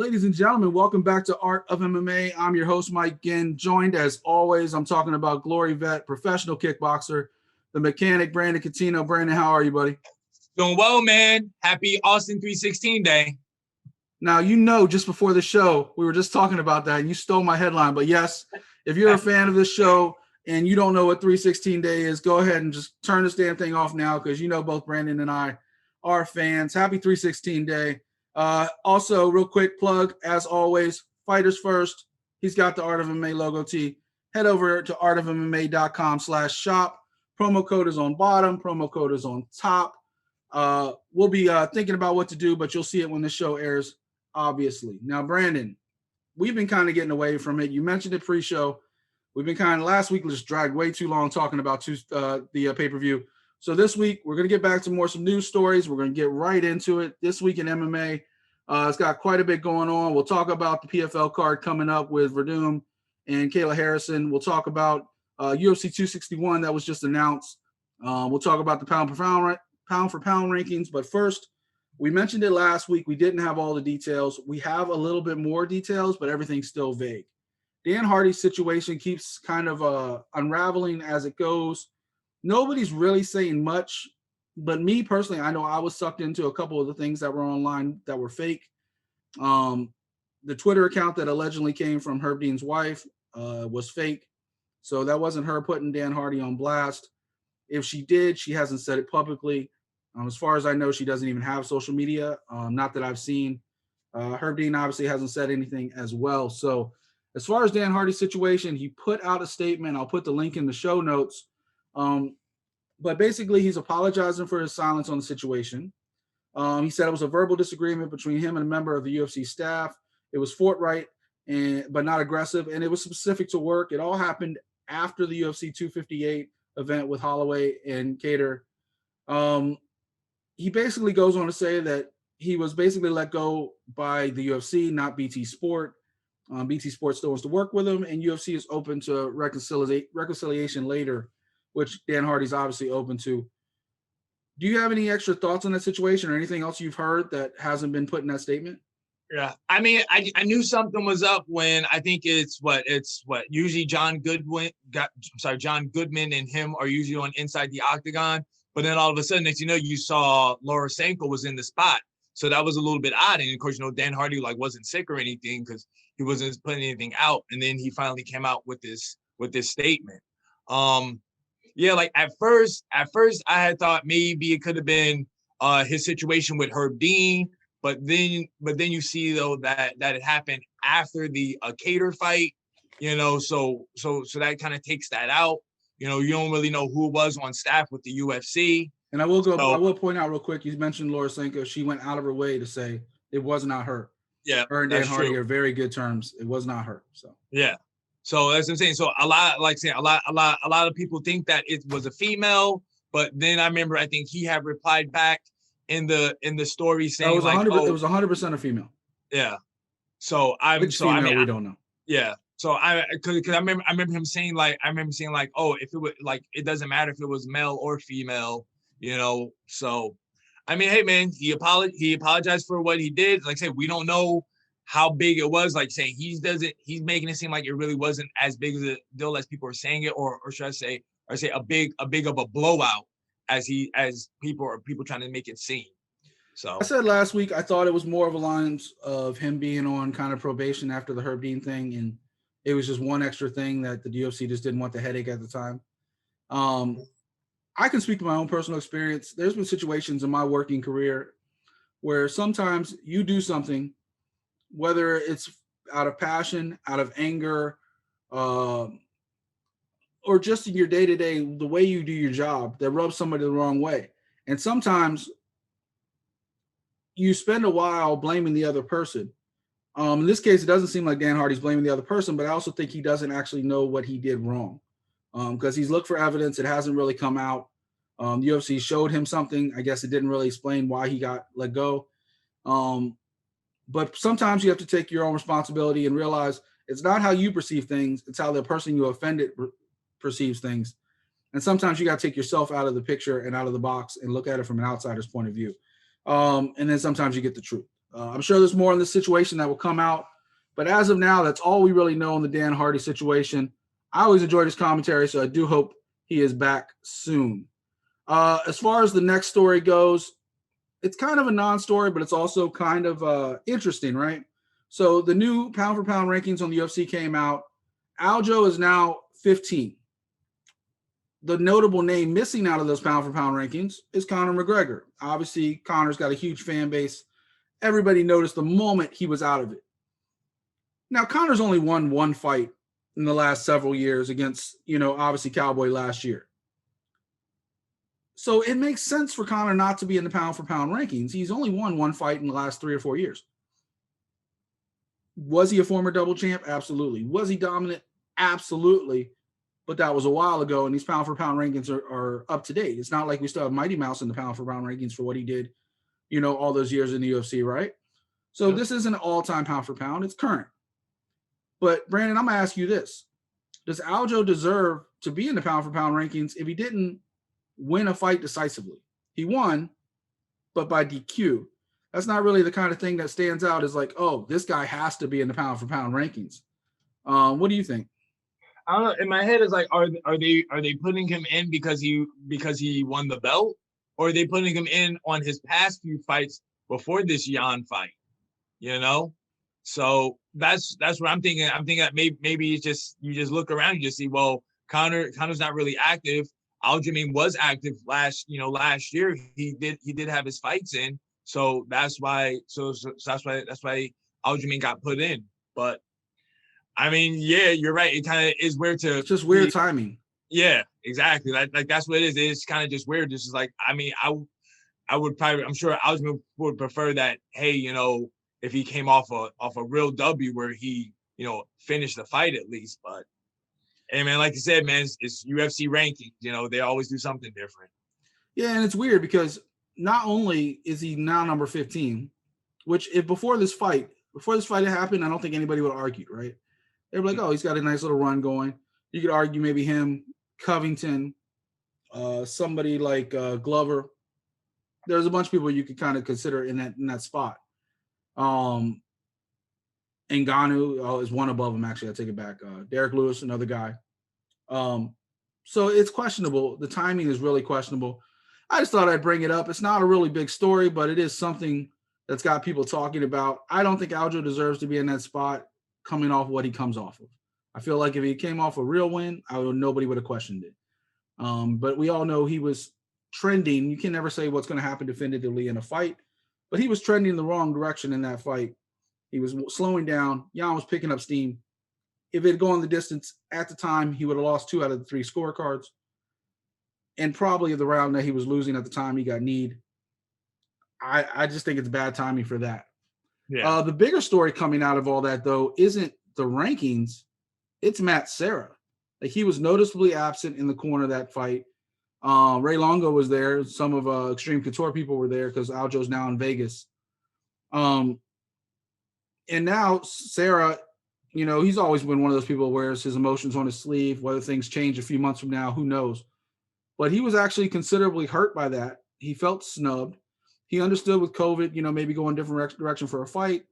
Ladies and gentlemen, welcome back to Art of MMA. I'm your host, Mike Ginn. Joined as always, I'm talking about Glory Vet, professional kickboxer, the mechanic, Brandon Catino. Brandon, how are you, buddy? Doing well, man. Happy Austin 316 Day. Now, just before the show, we were just talking about that, and you stole my headline. But yes, if you're a fan of this show and you don't know what 316 Day is, go ahead and just turn this damn thing off now because both Brandon and I are fans. Happy 316 Day. Also, real quick plug, as always, Fighters First. He's got the Art of MMA logo tee. Head over to artofmma.com/shop. Promo code is on bottom. Promo code is on top. We'll be thinking about what to do, but you'll see it when the show airs, obviously. Now, Brandon, we've been kind of getting away from it. You mentioned it pre-show. We've been last week just dragged way too long talking about the pay-per-view. So this week, we're going to get back to some news stories. We're going to get right into it. This week in MMA, it's got quite a bit going on. We'll talk about the PFL card coming up with Verdum and Kayla Harrison. We'll talk about UFC 261 that was just announced. We'll talk about the pound for pound rankings. But first, we mentioned it last week. We didn't have all the details. We have a little bit more details, but everything's still vague. Dan Hardy's situation keeps kind of unraveling as it goes. Nobody's really saying much, but me personally, I know I was sucked into a couple of the things that were online that were fake. The Twitter account that allegedly came from Herb Dean's wife was fake. So that wasn't her putting Dan Hardy on blast. If she did, she hasn't said it publicly. As far as I know, she doesn't even have social media, not that I've seen. Herb Dean obviously hasn't said anything as well. So as far as Dan Hardy's situation, he put out a statement. I'll put the link in the show notes. But basically, he's apologizing for his silence on the situation. He said it was a verbal disagreement between him and a member of the UFC staff. It was forthright, but not aggressive, and it was specific to work. It all happened after the UFC 258 event with Holloway and Cater. He basically goes on to say that he was basically let go by the UFC, not BT Sport. BT Sport still wants to work with him, and UFC is open to reconciliation later, which Dan Hardy's obviously open to. Do you have any extra thoughts on that situation or anything else you've heard that hasn't been put in that statement? Yeah. I mean, I knew something was up when I think it's usually John Goodman and him are usually on inside the octagon. But then all of a sudden, as you saw Laura Sanko was in the spot. So that was a little bit odd. And of course, Dan Hardy wasn't sick or anything because he wasn't putting anything out. And then he finally came out with this statement. Yeah, at first I had thought maybe it could have been his situation with Herb Dean, but then you see though that it happened after the Cater fight, so that kind of takes that out. You don't really know who was on staff with the UFC. And I will point out real quick, you mentioned Laura Sanko. She went out of her way to say it was not her. Yeah, her and Dan Hardy are very good terms. It was not her. So yeah. So that's what I'm saying. So a lot of people think that it was a female, but then I think he had replied back in the story saying it was 100% a female. Yeah. So we don't know. Yeah. So because I remember him saying oh, if it was it doesn't matter if it was male or female, So I mean, hey man, he apologized for what he did. Like I said, we don't know how big it was. He's making it seem like it really wasn't as big of a deal as people are saying it, or should I say a big of a blowout as people trying to make it seem. So I said last week I thought it was more of a lines of him being on kind of probation after the Herb Dean thing, and it was just one extra thing that the UFC just didn't want the headache at the time. I can speak to my own personal experience. There's been situations in my working career where sometimes you do something, whether it's out of passion, out of anger, or just in your day-to-day, the way you do your job, that rubs somebody the wrong way. And sometimes you spend a while blaming the other person. In this case, it doesn't seem like Dan Hardy's blaming the other person, but I also think he doesn't actually know what he did wrong because he's looked for evidence. It hasn't really come out. The UFC showed him something. I guess it didn't really explain why he got let go. But sometimes you have to take your own responsibility and realize it's not how you perceive things. It's how the person you offended perceives things. And sometimes you got to take yourself out of the picture and out of the box and look at it from an outsider's point of view. And then sometimes you get the truth. I'm sure there's more in this situation that will come out, but as of now, that's all we really know on the Dan Hardy situation. I always enjoyed his commentary, so I do hope he is back soon. As far as the next story goes, it's kind of a non-story, but it's also kind of interesting, right? So the new pound-for-pound rankings on the UFC came out. Aljo is now 15. The notable name missing out of those pound-for-pound rankings is Conor McGregor. Obviously, Conor's got a huge fan base. Everybody noticed the moment he was out of it. Now, Conor's only won one fight in the last several years against, obviously Cowboy last year. So it makes sense for Conor not to be in the pound-for-pound rankings. He's only won one fight in the last 3 or 4 years. Was he a former double champ? Absolutely. Was he dominant? Absolutely. But that was a while ago, and these pound-for-pound rankings are up to date. It's not like we still have Mighty Mouse in the pound-for-pound rankings for what he did, all those years in the UFC, right? So This isn't an all-time pound-for-pound. It's current. But, Brandon, I'm going to ask you this. Does Aljo deserve to be in the pound-for-pound rankings if he didn't win a fight decisively? He won, but by DQ. That's not really the kind of thing that stands out as like, oh, this guy has to be in the pound-for-pound rankings. What do you think? I don't know. In my head, it's like, are they putting him in because he won the belt, or are they putting him in on his past few fights before this Jan fight? So that's what I'm thinking. I'm thinking that maybe it's just you just look around, you just see, well, Conor's not really active. Aljamain was active last year. He did have his fights in, so that's why Aljamain got put in. But I mean, yeah, you're right. It kind of is weird to. It's just weird timing. Yeah, exactly. Like that's what it is. It's kind of just weird. This is like, I mean, I'm sure Usman would prefer that. Hey, if he came off a real W where he, finished the fight at least. But hey, man, like you said, man, it's UFC rankings. They always do something different. Yeah, and it's weird because not only is he now number 15, which if before this fight had happened, I don't think anybody would have argued, right? They were like, oh, he's got a nice little run going. You could argue maybe him, Covington, somebody like Glover. There's a bunch of people you could kind of consider in that spot. Ngannou is one above him, actually. I take it back. Derek Lewis, another guy. So it's questionable. The timing is really questionable. I just thought I'd bring it up. It's not a really big story, but it is something that's got people talking about. I don't think Aljo deserves to be in that spot coming off what he comes off of. I feel like if he came off a real win, nobody would have questioned it. But we all know he was trending. You can never say what's going to happen definitively in a fight, but he was trending the wrong direction in that fight. He was slowing down. Jan was picking up steam. If it had gone the distance at the time, he would have lost 2 out of the 3 scorecards. And probably the round that he was losing at the time, he got kneed. I just think it's bad timing for that. Yeah. The bigger story coming out of all that, though, isn't the rankings. It's Matt Serra. Like, he was noticeably absent in the corner of that fight. Ray Longo was there. Some of Extreme Couture people were there because Aljo's now in Vegas. And now Serra, he's always been one of those people who wears his emotions on his sleeve. Whether things change a few months from now, who knows? But he was actually considerably hurt by that. He felt snubbed. He understood with COVID, maybe go in a different direction for a fight.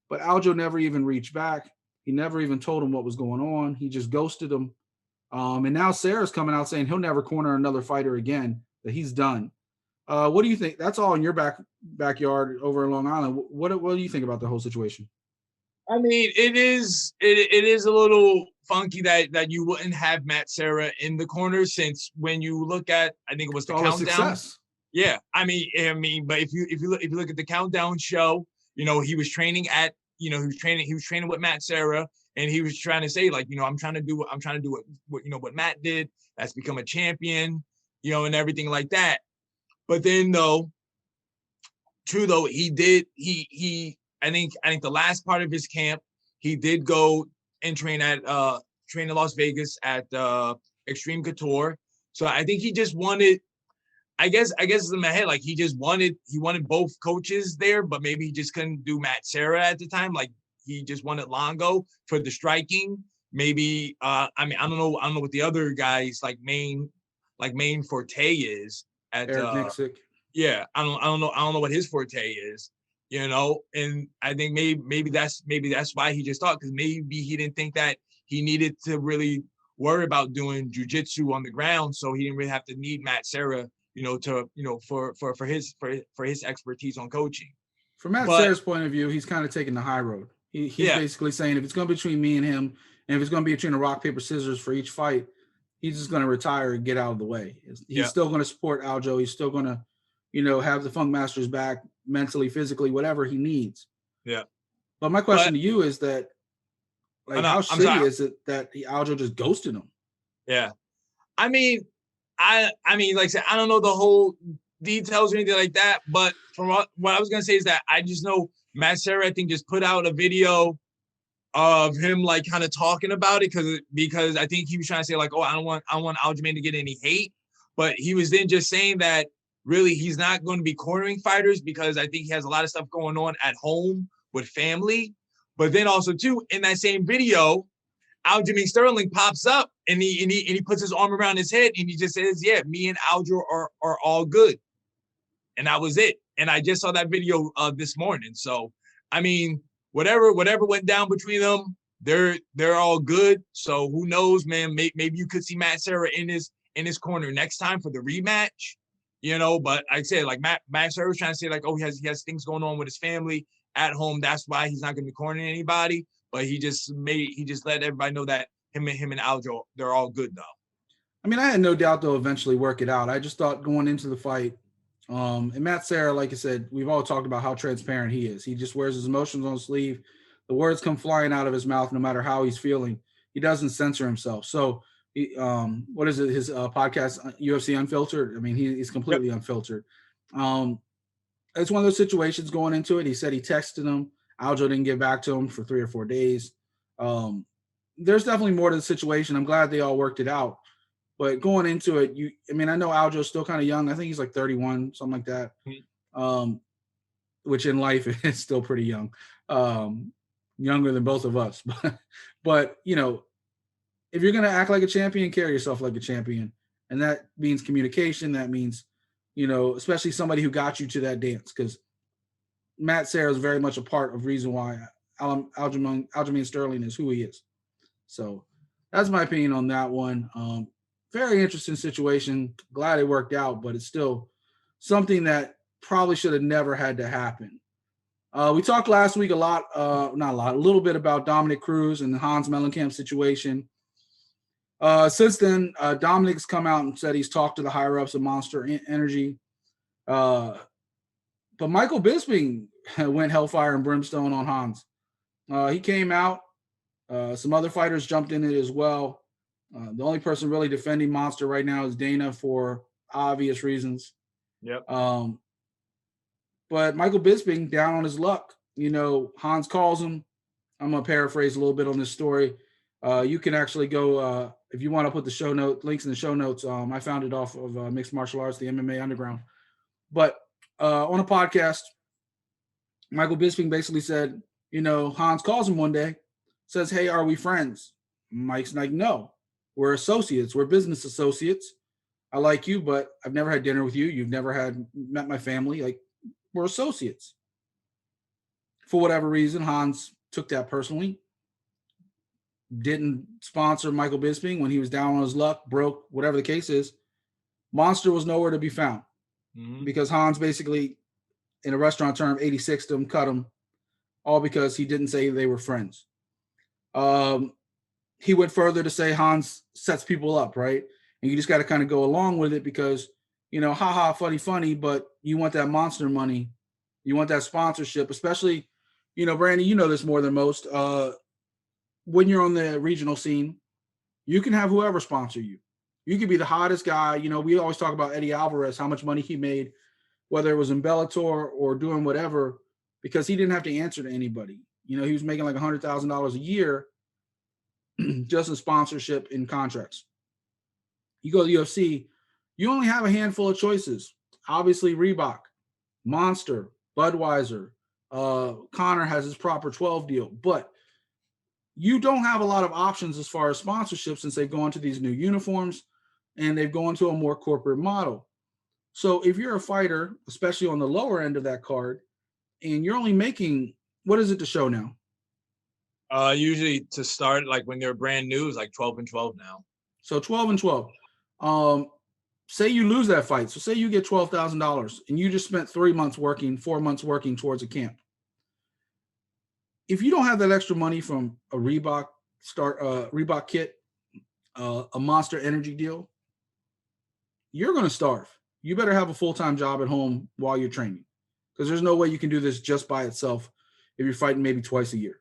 But Aljo never even reached back. He never even told him what was going on. He just ghosted him. And now Serra's coming out saying he'll never corner another fighter again, that he's done. What do you think? That's all in your backyard over in Long Island. What do you think about the whole situation? I mean, it is a little funky that you wouldn't have Matt Serra in the corner, since when you look at, I think it was the countdown. Success. Yeah, I mean, but if you look at the countdown show, he was training at, he was training with Matt Serra, and he was trying to say, like, I'm trying to do what Matt did. That's become a champion, and everything like that. But then he I think the last part of his camp, he did go and train in Las Vegas at Extreme Couture. So I think he just wanted, I guess in my head, like he wanted both coaches there, but maybe he just couldn't do Matt Serra at the time. Like he just wanted Longo for the striking. Maybe I don't know what the other guys main forte is at Eric Nixick. Yeah, I don't know what his forte is. and I think maybe that's why he just thought, because maybe he didn't think that he needed to really worry about doing jiu-jitsu on the ground, so he didn't really have to need Matt Serra, for his expertise on coaching. From Matt Serra's point of view, he's kind of taking the high road. He's basically saying, if it's going to be between me and him, and if it's going to be between a rock, paper, scissors for each fight, he's just going to retire and get out of the way. He's still going to support Aljo. He's still going to, have the Funk Masters back mentally, physically, whatever he needs. Yeah. But my question to you is that, how shitty is it that Aljo just ghosted him? Yeah. I mean, like I said, I don't know the whole details or anything like that, but from what I was gonna say is that I just know Matt Serra, I think, just put out a video of him like kind of talking about it because I think he was trying to say like, oh, I don't want Aljamain to get any hate, but he was then just saying that really he's not going to be cornering fighters because I think he has a lot of stuff going on at home with family. But then also too, in that same video, Aljamain Sterling pops up and he puts his arm around his head and he just says, yeah, me and Aljo are all good. And that was it. And I just saw that video this morning. So, I mean, whatever went down between them, they're all good. So who knows, man? Maybe you could see Matt Serra in his corner next time for the rematch, But like I said, like Matt Serra was trying to say like, oh, he has things going on with his family at home. That's why he's not going to be cornering anybody. But he just let everybody know that him and Aljo, they're all good though. I mean, I had no doubt they'll eventually work it out. I just thought going into the fight, and Matt Serra, like I said, we've all talked about how transparent he is. He just wears his emotions on his sleeve. The words come flying out of his mouth no matter how he's feeling. He doesn't censor himself. So, what is it? His podcast, UFC Unfiltered? I mean, he's completely unfiltered. It's one of those situations going into it. He said he texted him. Aljo didn't get back to him for 3 or 4 days. There's definitely more to the situation. I'm glad they all worked it out. But going into it, I know Aljo's still kind of young. I think he's like 31, something like that. Which in life is still pretty young. Younger than both of us. But if you're going to act like a champion, carry yourself like a champion. And that means communication. That means, especially somebody who got you to that dance. Because Matt Serra is very much a part of the reason why Aljamain Sterling is who he is. So that's my opinion on that one. Very interesting situation. Glad it worked out, but it's still something that probably should have never had to happen. We talked last week a little bit about Dominic Cruz and the Hans Molenkamp situation. Since then, Dominic's come out and said he's talked to the higher-ups of Monster Energy. But Michael Bisping went hellfire and brimstone on Hans. He came out. Some other fighters jumped in it as well. The only person really defending Monster right now is Dana for obvious reasons. Yep. But Michael Bisping down on his luck. Hans calls him. I'm going to paraphrase a little bit on this story. You can actually go, if you want to put the links in the show notes. I found it off of Mixed Martial Arts, the MMA Underground. But on a podcast, Michael Bisping basically said, Hans calls him one day, says, hey, are we friends? Mike's like, no, we're associates. We're business associates. I like you, but I've never had dinner with you. You've never met my family. Like, we're associates. For whatever reason, Hans took that personally. Didn't sponsor Michael Bisping when he was down on his luck, broke, whatever the case is. Monster was nowhere to be found because Hans basically, in a restaurant term, 86'd him, cut him, all because he didn't say they were friends. He went further to say Hans sets people up, right? And you just got to kind of go along with it because, haha, funny, but you want that Monster money. You want that sponsorship, especially, Brandon, this more than most. When you're on the regional scene, you can have whoever sponsor you. You could be the hottest guy. We always talk about Eddie Alvarez, how much money he made, whether it was in Bellator or doing whatever, because he didn't have to answer to anybody. He was making like $100,000 a year just in sponsorship and contracts. You go to the UFC, you only have a handful of choices. Obviously, Reebok, Monster, Budweiser, Conor has his proper 12 deal, but you don't have a lot of options as far as sponsorship since they've gone to these new uniforms and they've gone to a more corporate model. So if you're a fighter, especially on the lower end of that card, and you're only making, what is it to show now? Usually to start, like when they're brand new, is like 12-12 now. So 12-12. Say you lose that fight. So say you get $12,000 and you just spent 3 months working, 4 months working towards a camp. If you don't have that extra money from a Reebok kit, a Monster Energy deal, you're going to starve. You better have a full-time job at home while you're training, because there's no way you can do this just by itself if you're fighting maybe twice a year.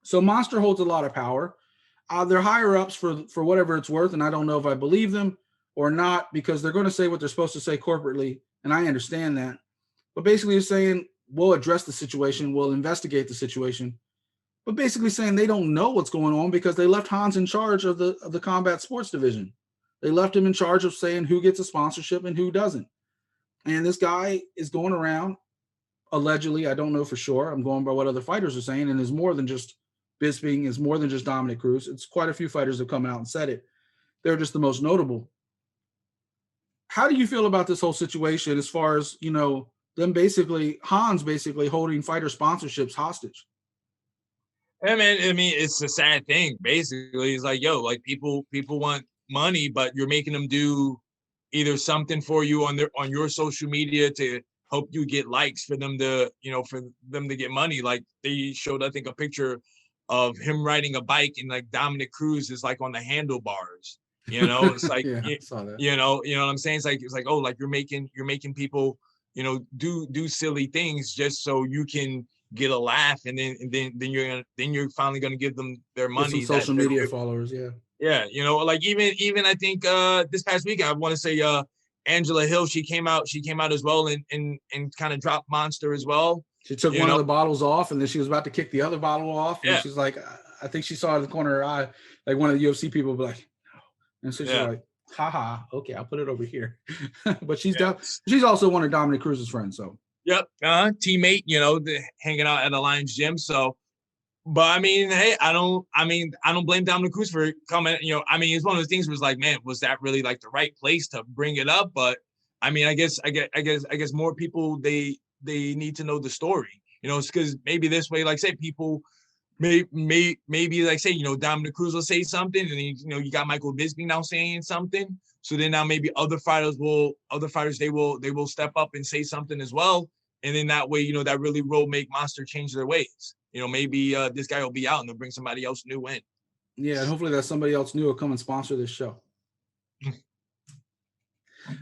So Monster holds a lot of power. They're higher ups for whatever it's worth, and I don't know if I believe them or not, because they're going to say what they're supposed to say corporately, and I understand that. But basically they're saying, we'll address the situation, we'll investigate the situation, but basically saying they don't know what's going on because they left Hans in charge of the combat sports division. They left him in charge of saying who gets a sponsorship and who doesn't. And this guy is going around, allegedly, I don't know for sure, I'm going by what other fighters are saying, and is more than just Bisping, is more than just Dominic Cruz. It's quite a few fighters have come out and said it. They're just the most notable. How do you feel about this whole situation as far as, them Hans basically holding fighter sponsorships hostage? I mean, it's a sad thing. Basically, it's like, like people want money, but you're making them do either something for you on your social media to help you get likes for them to, get money. Like they showed, I think, a picture of him riding a bike and like Dominic Cruz is like on the handlebars. It's like, yeah, I saw that. You know what I'm saying? It's like, oh, like you're making people, do silly things just so you can get a laugh, and then you're finally gonna give them their money. Get some social media followers, yeah. Yeah, like even I think this past week, I want to say Angela Hill, she came out as well and kind of dropped Monster as well. She took one of the bottles off, and then she was about to kick the other bottle off, and she's like, I think she saw in the corner of her eye, like one of the UFC people be like, no. And so she's like, haha, okay, I'll put it over here. But she's also one of Dominic Cruz's friends, so. Yep, teammate, hanging out at the Lions gym. So, but I mean, hey, I don't blame Dominic Cruz for coming. It's one of those things where it's like, man, was that really like the right place to bring it up? But I mean, I guess more people they need to know the story. It's because maybe this way, like say people maybe like say, Dominic Cruz will say something, and then you got Michael Bisping now saying something. So then now maybe other fighters they will step up and say something as well. And then that way, that really will make Monster change their ways. Maybe this guy will be out and they'll bring somebody else new in. Yeah, and hopefully that somebody else new will come and sponsor this show.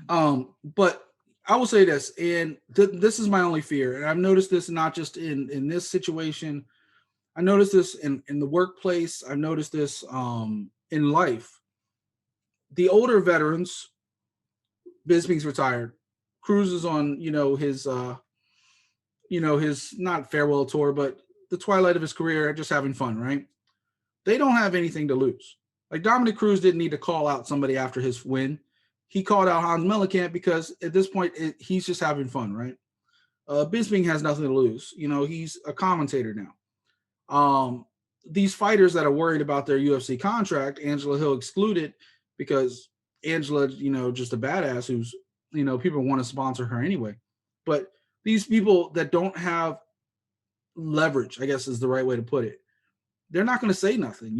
But I will say this, and this is my only fear, and I've noticed this not just in this situation. I noticed this in the workplace. I've noticed this in life. The older veterans, Bisping's retired. Cruz is on, his not farewell tour, but the twilight of his career, just having fun, right? They don't have anything to lose. Like Dominic Cruz didn't need to call out somebody after his win. He called out Hans Molenkamp because at this point he's just having fun, right? Bisping has nothing to lose. He's a commentator now. These fighters that are worried about their UFC contract, Angela Hill excluded, because Angela, just a badass who's, people want to sponsor her anyway. But these people that don't have leverage, I guess is the right way to put it, they're not going to say nothing.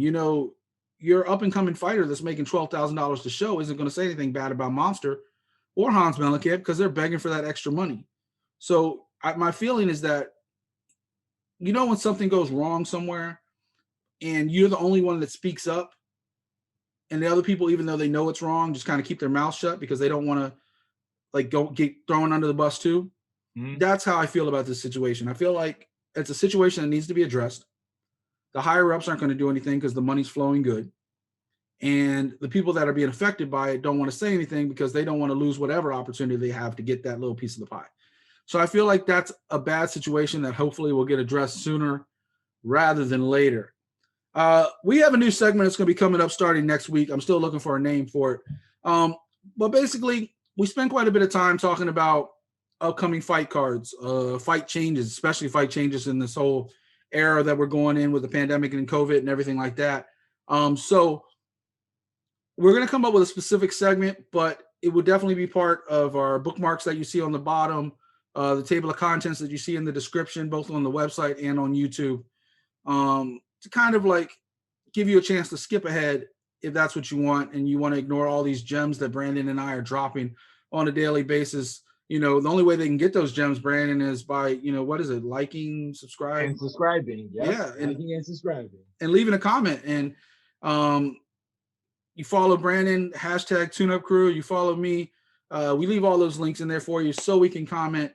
Your up-and-coming fighter that's making $12,000 to show isn't going to say anything bad about Monster or Hans Molenkamp because they're begging for that extra money. So my feeling is that, when something goes wrong somewhere and you're the only one that speaks up, and the other people, even though they know it's wrong, just kind of keep their mouth shut because they don't want to go get thrown under the bus too. Mm-hmm. That's how I feel about this situation. I feel like it's a situation that needs to be addressed. The higher ups aren't going to do anything because the money's flowing good. And the people that are being affected by it don't want to say anything because they don't want to lose whatever opportunity they have to get that little piece of the pie. So I feel like that's a bad situation that hopefully will get addressed sooner rather than later. We have a new segment that's going to be coming up starting next week. I'm still looking for a name for it. But basically, we spent quite a bit of time talking about upcoming fight cards, fight changes, especially fight changes in this whole era that we're going in with the pandemic and COVID and everything like that. So we're going to come up with a specific segment, but it would definitely be part of our bookmarks that you see on the bottom the table of contents that you see in the description, both on the website and on YouTube, to kind of like give you a chance to skip ahead if that's what you want, and you want to ignore all these gems that Brandon and I are dropping on a daily basis. The only way they can get those gems, Brandon, is by, what is it? Liking, subscribe. And subscribing. Yep. Yeah. Liking and subscribing. And leaving a comment. And you follow Brandon, hashtag TuneUp Crew. You follow me. We leave all those links in there for you so we can comment.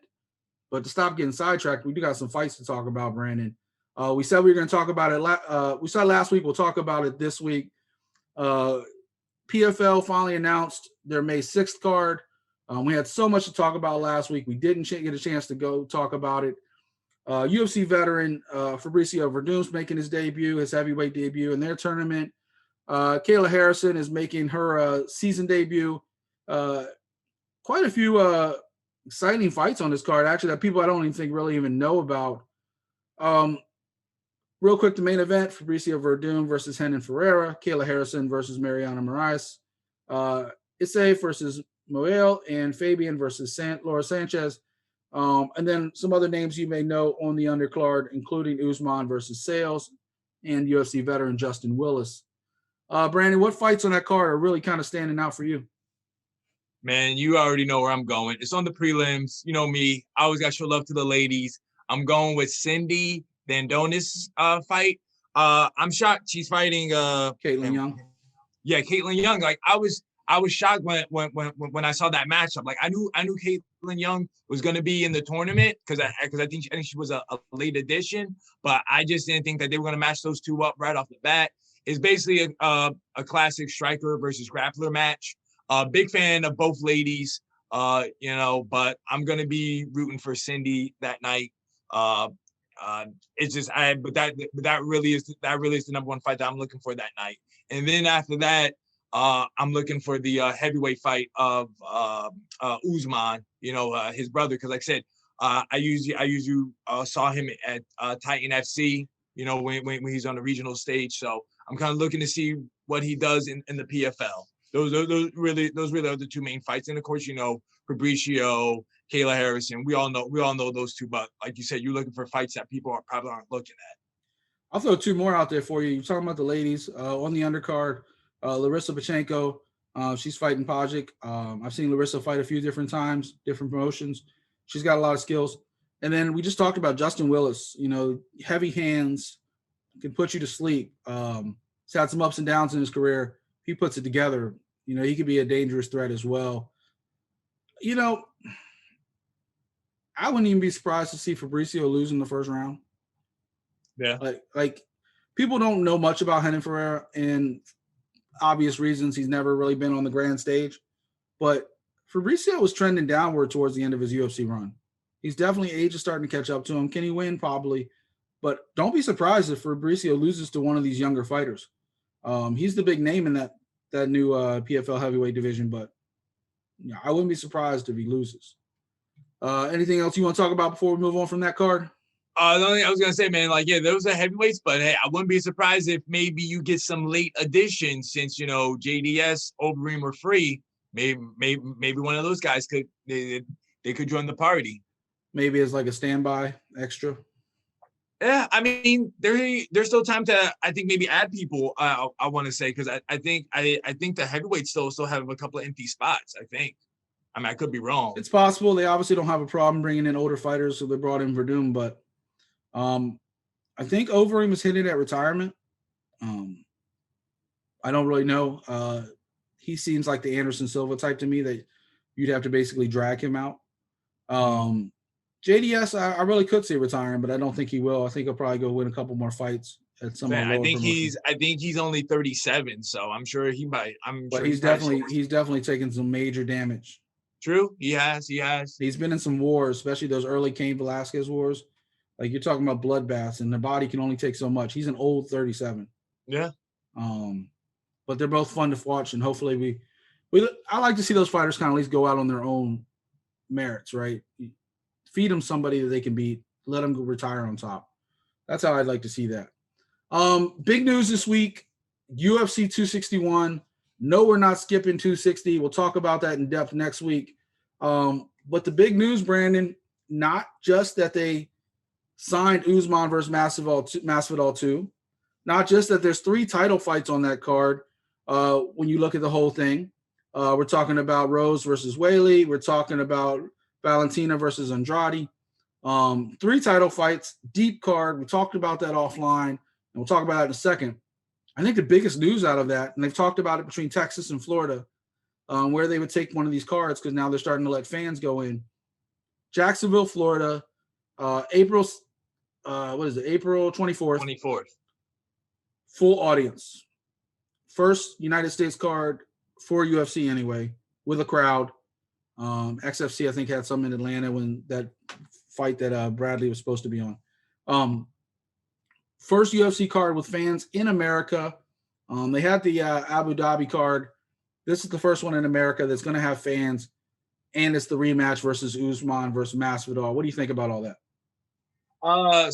But to stop getting sidetracked, we do got some fights to talk about, Brandon. We said we were going to talk about it. We said last week, we'll talk about it this week. PFL finally announced their May 6th card. We had so much to talk about last week. We didn't get a chance to go talk about it. UFC veteran Fabricio Verdum's making his debut, his heavyweight debut in their tournament. Kayla Harrison is making her season debut. Quite a few exciting fights on this card, actually, that people I don't even think really even know about. Real quick, the main event, Fabricio Verdum versus Renan Ferreira, Kayla Harrison versus Mariana Moraes, Issei versus Moel, and Fabian versus Laura Sanchez. And then some other names you may know on the undercard, including Usman versus Sales and UFC veteran Justin Willis. Brandon, what fights on that card are really kind of standing out for you? Man, you already know where I'm going. It's on the prelims. You know me. I always got to show love to the ladies. I'm going with Cindy Dandonis fight. I'm shocked she's fighting Caitlin Young. Yeah, Caitlin Young. Like I was shocked when I saw that matchup. Like I knew Caitlin Young was going to be in the tournament because I think she was a late addition, but I just didn't think that they were going to match those two up right off the bat. It's basically a classic striker versus grappler match. Big fan of both ladies, but I'm going to be rooting for Cindy that night. It's just but that really is the number one fight that I'm looking for that night. And then after that, I'm looking for the heavyweight fight of Usman, his brother, because like I said, I usually saw him at Titan FC, when he's on the regional stage. So I'm kind of looking to see what he does in the PFL. Those really are the two main fights. And of course, Fabricio, Kayla Harrison. We all know those two, but like you said, you're looking for fights that people probably aren't looking at. I'll throw two more out there for you. You're talking about the ladies on the undercard. Larissa Pachenko, she's fighting Pajic. I've seen Larissa fight a few different times, different promotions. She's got a lot of skills. And then we just talked about Justin Willis. Heavy hands, can put you to sleep. He's had some ups and downs in his career. He puts it together. He could be a dangerous threat as well. I wouldn't even be surprised to see Fabricio lose in the first round. Yeah. Like people don't know much about Renan Ferreira, and obvious reasons. He's never really been on the grand stage, but Fabricio was trending downward towards the end of his UFC run. He's definitely age is starting to catch up to him. Can he win? Probably, but don't be surprised if Fabricio loses to one of these younger fighters. He's the big name in that new PFL heavyweight division, but I wouldn't be surprised if he loses. Anything else you want to talk about before we move on from that card? The only thing I was gonna say, man, those are heavyweights, but hey, I wouldn't be surprised if maybe you get some late additions since JDS, Overeem were free. Maybe one of those guys could join the party. Maybe as like a standby extra. Yeah, I mean, there's still time to, I think, maybe add people. I want to say, because I think the heavyweights still have a couple of empty spots. I think. I mean, I could be wrong. It's possible. They obviously don't have a problem bringing in older fighters, so they brought in Verdum. But I think Overeem is hitting at retirement. I don't really know. He seems like the Anderson Silva type to me that you'd have to basically drag him out. JDS, I really could see retiring, but I don't think he will. I think he'll probably go win a couple more fights at some. I think he's only 37, so I'm sure he might. But he's definitely taken some major damage. True, he has. He's been in some wars, especially those early Cain Velasquez wars. Like you're talking about bloodbaths, and their body can only take so much. He's an old 37. Yeah. But they're both fun to watch, and hopefully I like to see those fighters kind of at least go out on their own merits, right? Feed them somebody that they can beat, let them go retire on top. That's how I'd like to see that. Big news this week, UFC 261. No, we're not skipping 260. We'll talk about that in depth next week. But the big news, Brandon, not just that they signed Usman versus Masvidal too, not just that there's 3 title fights on that card. When you look at the whole thing, we're talking about Rose versus Whaley. We're talking about Valentina versus Andrade. 3 title fights, deep card. We talked about that offline, and we'll talk about that in a second. I think the biggest news out of that, and they've talked about it between Texas and Florida, where they would take one of these cards because now they're starting to let fans go in. Jacksonville, Florida, April 24th. 24th. Full audience. First United States card for UFC anyway, with a crowd. XFC, I think, had some in Atlanta when that fight that Bradley was supposed to be on. First UFC card with fans in America. They had the Abu Dhabi card. This is the first one in America that's going to have fans, and it's the rematch versus Usman versus Masvidal. What do you think about all that?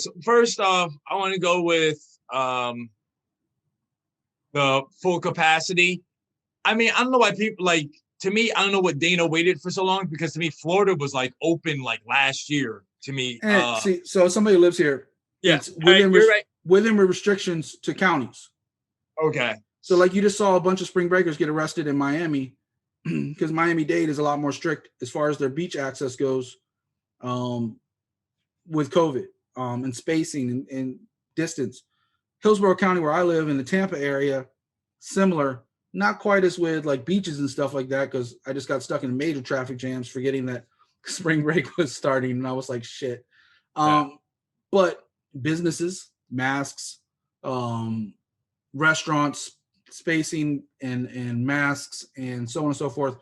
So first off, I want to go with the full capacity. I mean, I don't know why people like. To me, I don't know what Dana waited for so long, because to me, Florida was like open like last year. To me, see, so somebody who lives here. Yes, yeah, you're right. Within restrictions to counties. Okay. So like you just saw a bunch of spring breakers get arrested in Miami because Miami-Dade is a lot more strict as far as their beach access goes with COVID and spacing and distance. Hillsborough County, where I live in the Tampa area, similar, not quite as with like beaches and stuff like that, because I just got stuck in major traffic jams forgetting that spring break was starting, and I was like, shit. But businesses, masks, restaurants, spacing and masks and so on and so forth,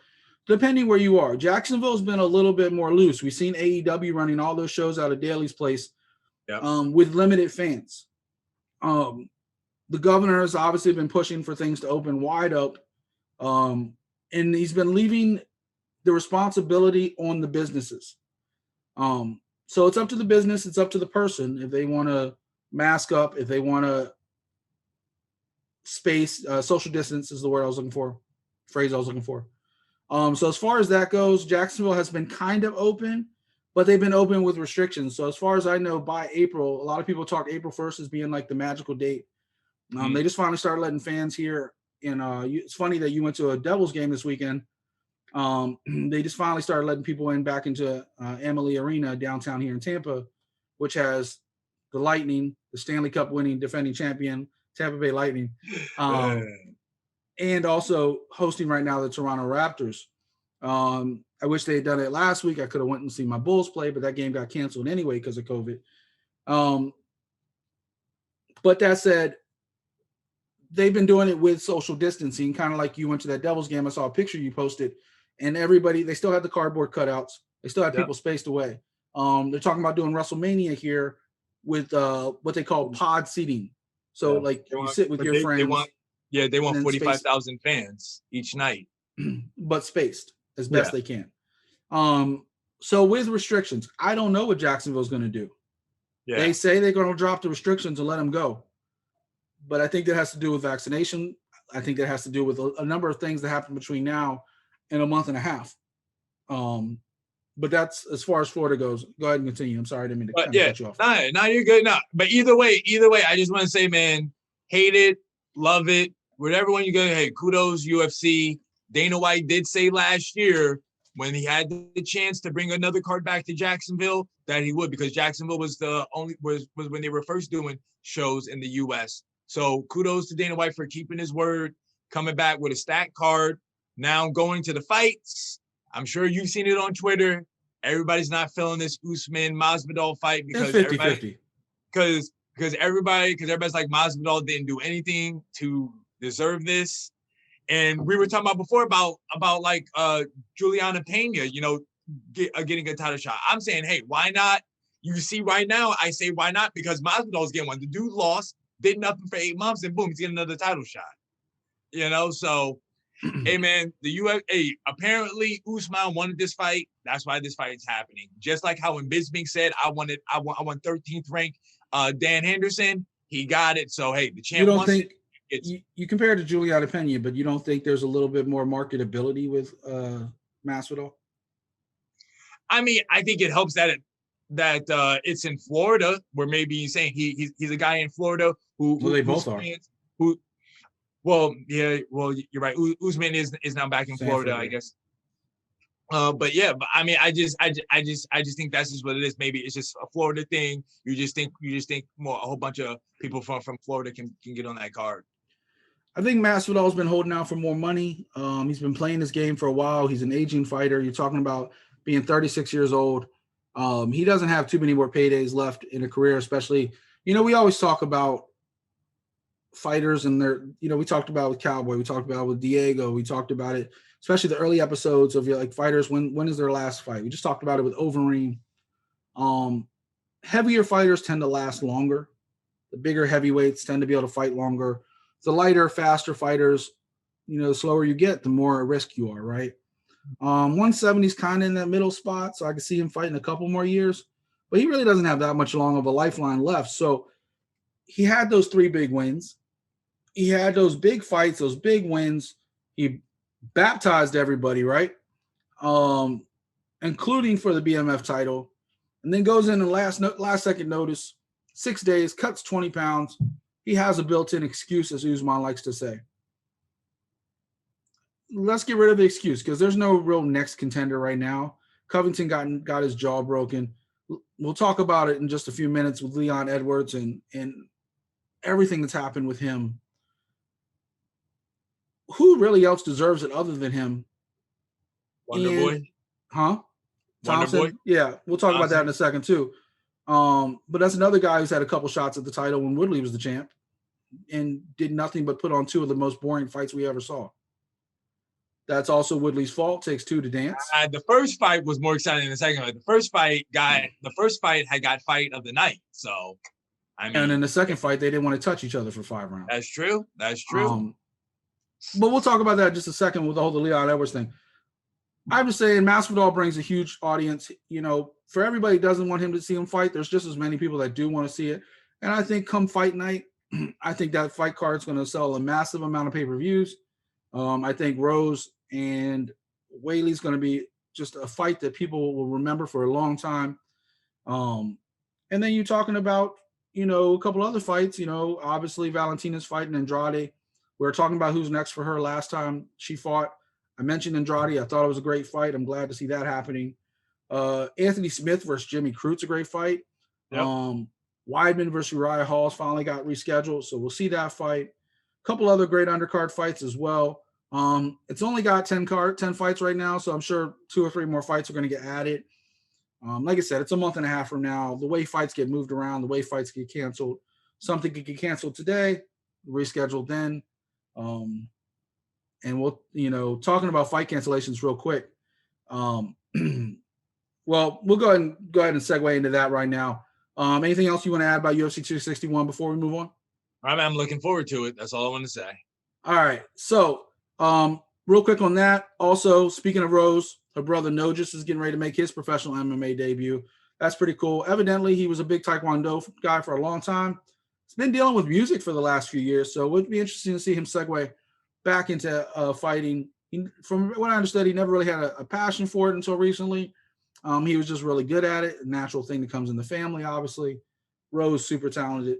depending where you are. Jacksonville's been a little bit more loose. We've seen AEW running all those shows out of Daly's place with limited fans. The governor has obviously been pushing for things to open wide up, and he's been leaving the responsibility on the businesses. So it's up to the business, it's up to the person if they want to mask up, if they want to space, social distance is the word I was looking for, phrase I was looking for. So as far as that goes, Jacksonville has been kind of open, but they've been open with restrictions. So as far as I know, by April, a lot of people talk April 1st as being like the magical date. They just finally started letting fans here. And it's funny that you went to a Devils game this weekend. They just finally started letting people in back into Amalie Arena downtown here in Tampa, which has the Lightning, the Stanley Cup winning defending champion, Tampa Bay Lightning, and also hosting right now the Toronto Raptors. I wish they had done it last week. I could have went and seen my Bulls play, but that game got canceled anyway because of COVID. But that said, they've been doing it with social distancing, kind of like you went to that Devils game. I saw a picture you posted, and everybody, they still had the cardboard cutouts. They still had people spaced away. They're talking about doing WrestleMania here with what they call pod seating. So like you sit with your friends. They want 45,000 fans each night. But spaced as best they can. So with restrictions, I don't know what Jacksonville's going to do. Yeah. They say they're going to drop the restrictions and let them go. But I think that has to do with vaccination. I think that has to do with a number of things that happen between now and a month and a half. But that's as far as Florida goes. Go ahead and continue. I'm sorry, I didn't mean to cut you off. No, you're good. No, but either way, I just want to say, man, hate it, love it, whatever one you go. Hey, kudos UFC. Dana White did say last year when he had the chance to bring another card back to Jacksonville that he would, because Jacksonville was was when they were first doing shows in the U.S. So kudos to Dana White for keeping his word, coming back with a stacked card. Now going to the fights. I'm sure you've seen it on Twitter. Everybody's not feeling this Usman Masvidal fight because 50-50. Because everybody's like Masvidal didn't do anything to deserve this. And we were talking about before about like Juliana Pena, getting a title shot. I'm saying, hey, why not? You see right now, I say why not? Because Masvidal's getting one. The dude lost, did nothing for 8 months, and boom, he's getting another title shot. So hey man, apparently Usman wanted this fight. That's why this fight is happening. Just like how when Bisping said, I want 13th ranked Dan Henderson, he got it. So hey, the champ wants it. You compare it to Juliana Pena, but you don't think there's a little bit more marketability with Masvidal? I mean, I think it helps that that it's in Florida, where maybe he's saying he's a guy in Florida who they both are. Well, you're right. Usman is now back in Florida, I guess. But I mean, I just think that's just what it is. Maybe it's just a Florida thing. You just think more a whole bunch of people from Florida can get on that card. I think Masvidal's been holding out for more money. He's been playing this game for a while. He's an aging fighter. You're talking about being 36 years old. He doesn't have too many more paydays left in a career, especially, we always talk about fighters and their, we talked about with Cowboy, we talked about with Diego, we talked about it, especially the early episodes of like fighters. When is their last fight? We just talked about it with Overeem. Heavier fighters tend to last longer. The bigger heavyweights tend to be able to fight longer. The lighter, faster fighters, the slower you get, the more at risk you are, right? 170 is kind of in that middle spot, so I can see him fighting a couple more years, but he really doesn't have that much long of a lifeline left. So he had those 3 big wins. He had those big fights, those big wins. He baptized everybody, right? Including for the BMF title, and then goes in the last second notice, 6 days, cuts 20 pounds. He has a built-in excuse, as Usman likes to say. Let's get rid of the excuse because there's no real next contender right now. Covington got his jaw broken. We'll talk about it in just a few minutes with Leon Edwards and everything that's happened with him. Who really else deserves it other than him? Wonder Boy? Huh? Thompson? Wonder Boy? Yeah, we'll talk about that in a second too. But that's another guy who's had a couple shots at the title when Woodley was the champ and did nothing but put on 2 of the most boring fights we ever saw. That's also Woodley's fault. Takes 2 to dance. The first fight was more exciting than the second fight. The first fight had got fight of the night. So, I mean, and in the second fight, they didn't want to touch each other for 5 rounds. That's true. But we'll talk about that in just a second with the whole Leon Edwards thing. I'm just saying Masvidal brings a huge audience. For everybody who doesn't want him to see him fight, there's just as many people that do want to see it. And I think come fight night, I think that fight card is going to sell a massive amount of pay-per-views. I think Rose and Whaley's going to be just a fight that people will remember for a long time. And then you're talking about, a couple other fights, obviously Valentina's fighting Andrade. We were talking about who's next for her last time she fought. I mentioned Andrade. I thought it was a great fight. I'm glad to see that happening. Anthony Smith versus Jimmy Crute's a great fight. Yep. Weidman versus Uriah Hall's finally got rescheduled, so we'll see that fight. A couple other great undercard fights as well. It's only got 10 fights right now, so I'm sure 2 or 3 more fights are going to get added. Like I said, it's a month and a half from now. The way fights get moved around, the way fights get canceled, something could get canceled today, rescheduled then. And we'll, talking about fight cancellations real quick. Well, we'll go ahead and segue into that right now. Anything else you want to add about UFC 261 before we move on? I'm looking forward to it. That's all I want to say. All right. So, real quick on that. Also, speaking of Rose, her brother Nogus is getting ready to make his professional MMA debut. That's pretty cool. Evidently, he was a big Taekwondo guy for a long time. He's been dealing with music for the last few years, so it would be interesting to see him segue back into fighting. From what I understood, he never really had a passion for it until recently. He was just really good at it. A natural thing that comes in the family, obviously. Rose, super talented.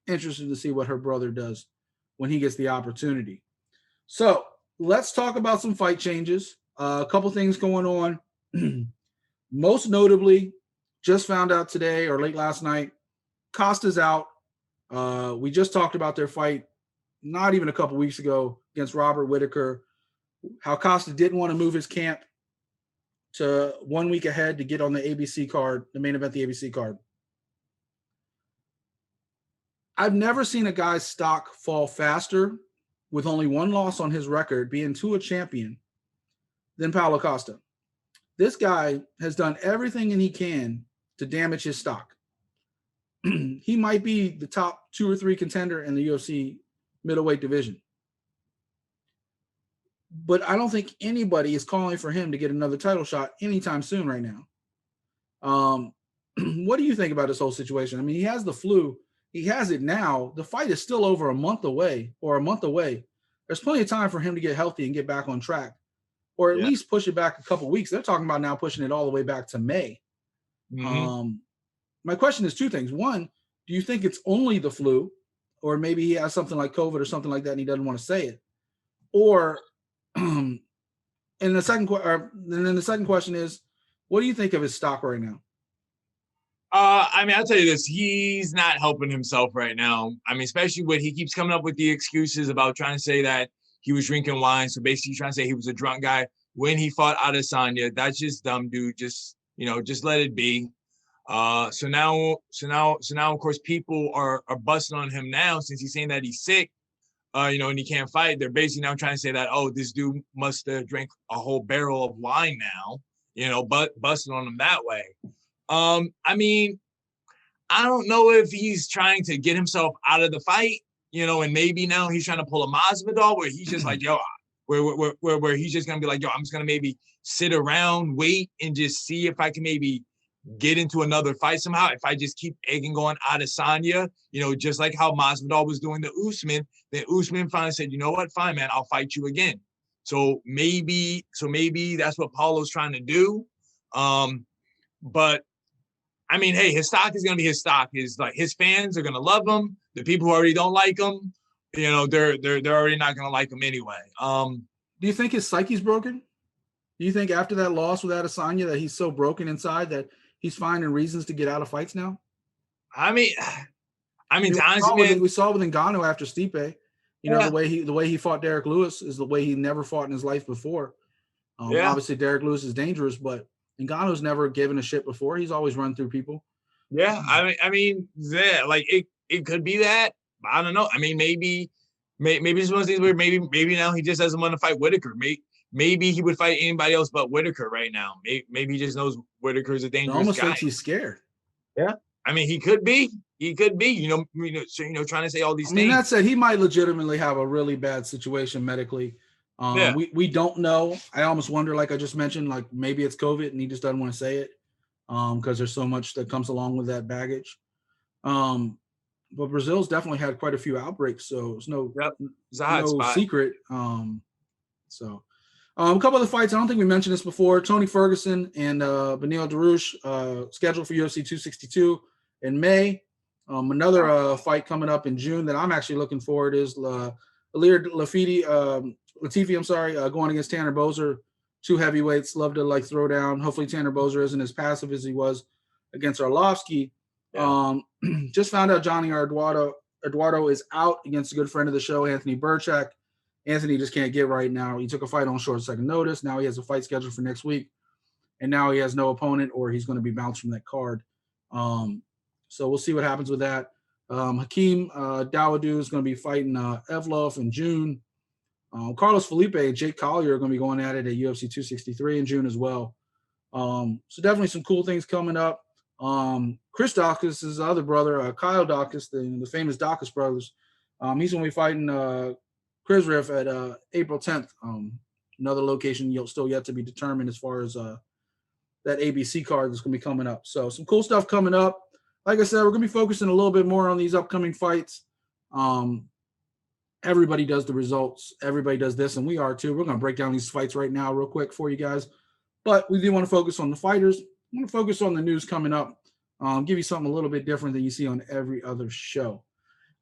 Interested to see what her brother does when he gets the opportunity. So let's talk about some fight changes. A couple things going on. Most notably, just found out today or late last night, Costa's out. We just talked about their fight not even a couple weeks ago against Robert Whittaker, how Costa didn't want to move his camp to 1 week ahead to get on the ABC card, the main event, the ABC card. I've never seen a guy's stock fall faster with only 1 loss on his record, being to a champion, than Paulo Costa. This guy has done everything he can to damage his stock. He might be the top 2 or 3 contender in the UFC middleweight division. But I don't think anybody is calling for him to get another title shot anytime soon right now. What do you think about this whole situation? I mean, he has the flu. He has it now. The fight is still over a month away. There's plenty of time for him to get healthy and get back on track, or at least push it back a couple weeks. They're talking about now pushing it all the way back to May. Mm-hmm. my question is two things. One, do you think it's only the flu, or maybe he has something like COVID or something like that and he doesn't want to say it? Or, and the second question is, what do you think of his stock right now? I mean, I'll tell you this, he's not helping himself right now. I mean, especially when he keeps coming up with the excuses about trying to say that he was drinking wine. So basically trying to say he was a drunk guy when he fought Adesanya. That's just dumb, dude. Just let it be. So now, of course, people are busting on him now since he's saying that he's sick, and he can't fight. They're basically now trying to say that, oh, this dude must have drank a whole barrel of wine now, but busting on him that way. I mean, I don't know if he's trying to get himself out of the fight, and maybe now he's trying to pull a Masvidal where he's just like, yo, where he's just gonna be like, yo, I'm just gonna maybe sit around, wait, and just see if I can maybe get into another fight somehow. If I just keep egging on Adesanya, just like how Masvidal was doing to Usman, then Usman finally said, you know what, fine, man, I'll fight you again. So maybe that's what Paulo's trying to do. But I mean, hey, his stock is going to be his stock. Is like his fans are going to love him. The people who already don't like him, they're already not going to like him anyway. Do you think his psyche's broken? Do you think after that loss with Adesanya that he's so broken inside that he's finding reasons to get out of fights now? I mean, we saw with Ngannou after Stipe. Yeah. The way he fought Derek Lewis is the way he never fought in his life before. Obviously, Derek Lewis is dangerous, but Ngannou's never given a shit before. He's always run through people. Yeah, I mean, like it could be that. I don't know. I mean, maybe it's one of those things where maybe now he just doesn't want to fight Whitaker. Maybe he would fight anybody else but Whitaker right now. Maybe he just knows Whitaker's a dangerous guy. Almost thinks he's scared. Yeah, I mean, he could be. Trying to say all these things. I mean, that said, he might legitimately have a really bad situation medically. We don't know. I almost wonder, like I just mentioned, like maybe it's COVID and he just doesn't want to say it because there's so much that comes along with that baggage. But Brazil's definitely had quite a few outbreaks, so it's no secret. A couple of the fights, I don't think we mentioned this before. Tony Ferguson and Beneil Dariush scheduled for UFC 262 in May. Another fight coming up in June that I'm actually looking forward is Ilir Latifi, going against Tanner Boser. Two heavyweights, love to throw down. Hopefully Tanner Boser isn't as passive as he was against Arlovsky. Yeah. Just found out Johnny Eduardo is out against a good friend of the show, Anthony Burchak. Anthony just can't get right now. He took a fight on short second notice. Now he has a fight scheduled for next week. And now he has no opponent or he's going to be bounced from that card. So we'll see what happens with that. Hakeem Dawodu is going to be fighting Evloev in June. Carlos Felipe and Jake Collier are going to be going at it at UFC 263 in June as well. So definitely some cool things coming up. Chris Daukaus, his other brother, Kyle Daukaus, the famous Daukaus brothers. He's going to be fighting Khizriev at April 10th. Another location still yet to be determined as far as that ABC card that's going to be coming up. So some cool stuff coming up. Like I said, we're going to be focusing a little bit more on these upcoming fights. Everybody does the results. Everybody does this, and we are too. We're going to break down these fights right now real quick for you guys. But we do want to focus on the fighters. We want to focus on the news coming up. Give you something a little bit different than you see on every other show.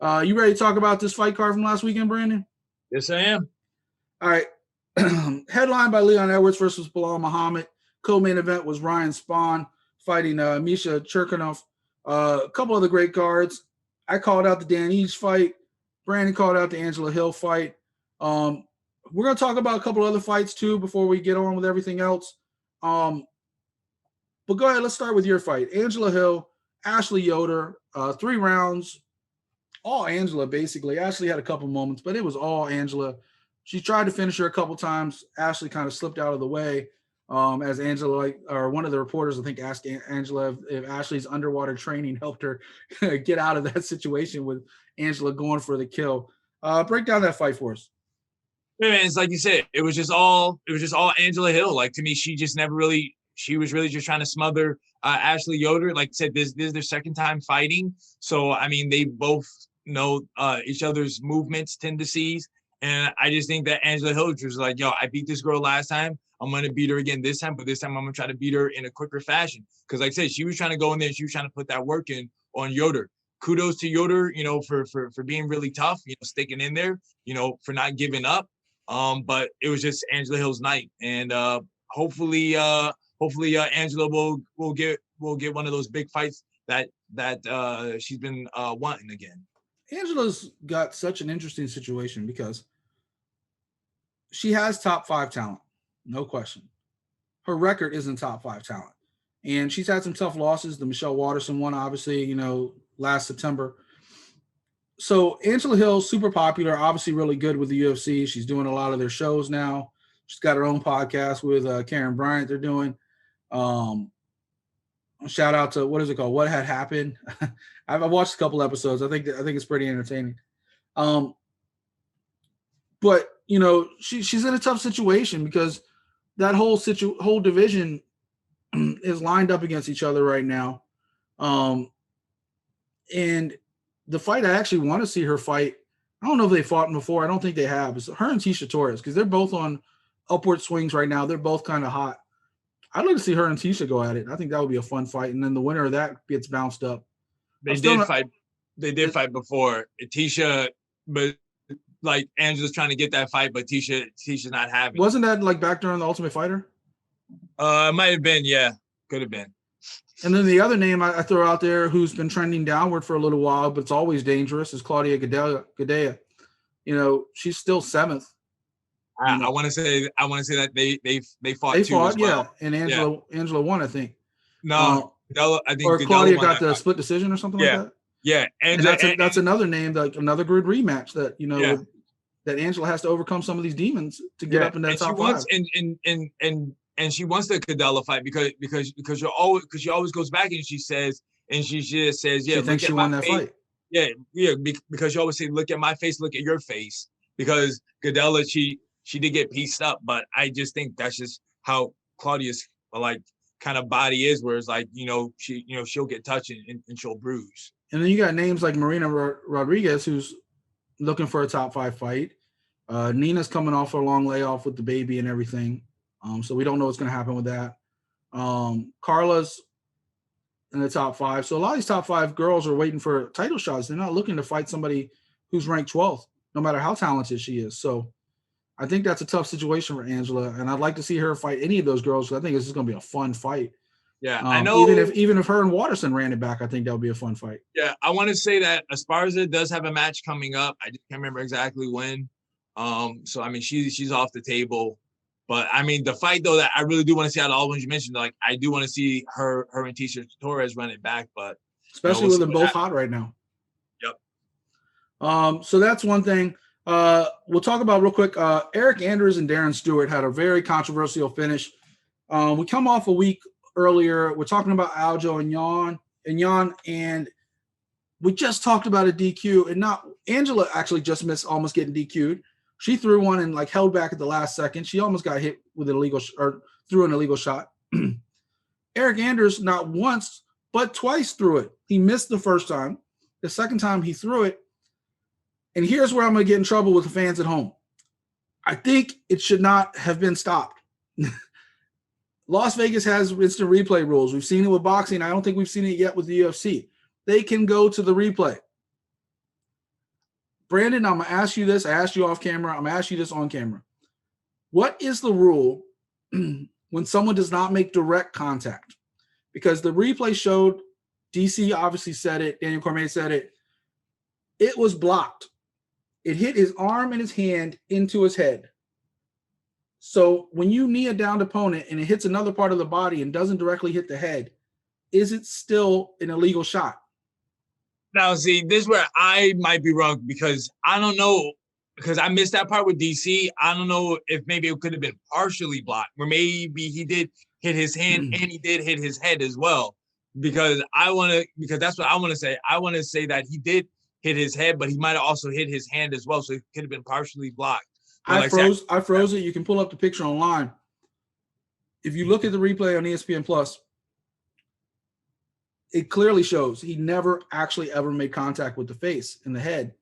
You ready to talk about this fight card from last weekend, Brandon? Yes, I am. All right. Headlined by Leon Edwards versus Belal Muhammad. Co-main event was Ryan Spahn fighting Misha Cherkanov. A couple other great cards. I called out the Dan Each fight. Brandon called out the Angela Hill fight. We're going to talk about a couple other fights too before we get on with everything else. But go ahead. Let's start with your fight. Angela Hill, Ashley Yoder, 3 rounds. All Angela, basically. Ashley had a couple moments, but it was all Angela. She tried to finish her a couple times. Ashley kind of slipped out of the way. As Angela, or one of the reporters, I think, asked Angela if Ashley's underwater training helped her get out of that situation with Angela going for the kill. Break down that fight for us. Yeah, man, it's like you said, it was just all Angela Hill. Like, to me, she was really just trying to smother Ashley Yoder. Like I said, this is their second time fighting. So, I mean, they both know each other's movements, tendencies, And I just think that Angela Hill was like, yo, I beat this girl last time. I'm going to beat her again this time, but this time I'm going to try to beat her in a quicker fashion. Because like I said, she was trying to go in there. She was trying to put that work in on Yoder. Kudos to Yoder, for being really tough, sticking in there, for not giving up. But it was just Angela Hill's night. And hopefully Angela will get one of those big fights that she's been wanting again. Angela's got such an interesting situation because she has top 5 talent, no question. Her record isn't top 5 talent. And she's had some tough losses. The Michelle Waterson one, obviously, last September. So Angela Hill, super popular, obviously really good with the UFC. She's doing a lot of their shows now. She's got her own podcast with Karen Bryant they're doing. Shout out to, what is it called? What Had Happened? I've watched a couple episodes. I think it's pretty entertaining. But she's in a tough situation because that whole division is lined up against each other right now. And the fight I actually want to see her fight, I don't know if they fought before. I don't think they have. It's her and Tisha Torres because they're both on upward swings right now. They're both kind of hot. I'd like to see her and Tisha go at it. I think that would be a fun fight. And then the winner of that gets bounced up. They did fight before. Tisha, but like Angela's trying to get that fight, but Tisha's not having. Wasn't that like back during the Ultimate Fighter? It might have been, yeah. Could have been. And then the other name I throw out there who's been trending downward for a little while, but it's always dangerous, is Claudia Gadelha. She's still 7th. I want to say that they fought too as well. Yeah, and Angela won, I think. No, I think or Claudia got the split decision or something like that. Yeah, and that's another name, like another good rematch that that Angela has to overcome some of these demons to get up in that top 5. And she wants the Cadella fight because she always goes back and she just says, yeah, she thinks she won that fight. Yeah, because she always say, look at my face, look at your face. Because Cadella, she did get pieced up, but I just think that's just how Claudia's kind of body is, where it's like, she'll get touched and she'll bruise. And then you got names like Marina Rodriguez, who's looking for a top 5 fight. Nina's coming off a long layoff with the baby and everything. So we don't know what's going to happen with that. Carla's in the top 5. So a lot of these top 5 girls are waiting for title shots. They're not looking to fight somebody who's ranked 12th, no matter how talented she is. So I think that's a tough situation for Angela, and I'd like to see her fight any of those girls. I think this is going to be a fun fight. Yeah, I know. Even if her and Waterson ran it back, I think that would be a fun fight. Yeah, I want to say that Esparza does have a match coming up. I just can't remember exactly when. So I mean, she's off the table. But I mean, the fight though that I really do want to see out of all the ones you mentioned, like I do want to see her and Tisha Torres run it back. But especially with them both hot right now. Yep. So that's one thing. We'll talk about real quick. Eric Anders and Darren Stewart had a very controversial finish. We come off a week earlier. We're talking about Aljo and Jan, and we just talked about a DQ. And not Angela actually just missed almost getting DQ'd. She threw one and held back at the last second. She almost got hit with an illegal or threw an illegal shot. Eric Anders not once but twice threw it. He missed the first time. The second time he threw it. And here's where I'm going to get in trouble with the fans at home. I think it should not have been stopped. Las Vegas has instant replay rules. We've seen it with boxing. I don't think we've seen it yet with the UFC. They can go to the replay. Brandon, I'm going to ask you this. I asked you off camera. I'm going to ask you this on camera. What is the rule when someone does not make direct contact? Because the replay showed, DC obviously said it, Daniel Cormier said it, it was blocked. It hit his arm and his hand into his head. So when you knee a downed opponent and it hits another part of the body and doesn't directly hit the head, is it still an illegal shot? Now, see, this is where I might be wrong because I don't know, because I missed that part with DC. I don't know if maybe it could have been partially blocked, or maybe he did hit his hand and he did hit his head as well. Because that's what I want to say. I want to say that he did hit his head, but he might have also hit his hand as well. So it could have been partially blocked. I froze it. You can pull up the picture online. If you look at the replay on ESPN Plus, it clearly shows he never actually ever made contact with the face and the head.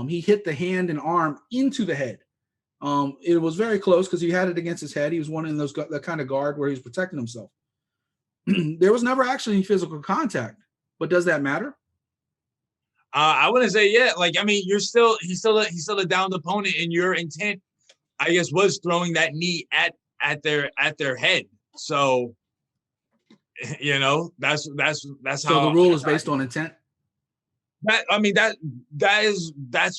He hit the hand and arm into the head. It was very close because he had it against his head. He was one in that kind of guard where he was protecting himself. There was never actually any physical contact, but does that matter? I wouldn't say yeah. Like, I mean, he's still a downed opponent, and your intent, I guess, was throwing that knee at their head. So, you know, that's so how the rule is based on intent. That's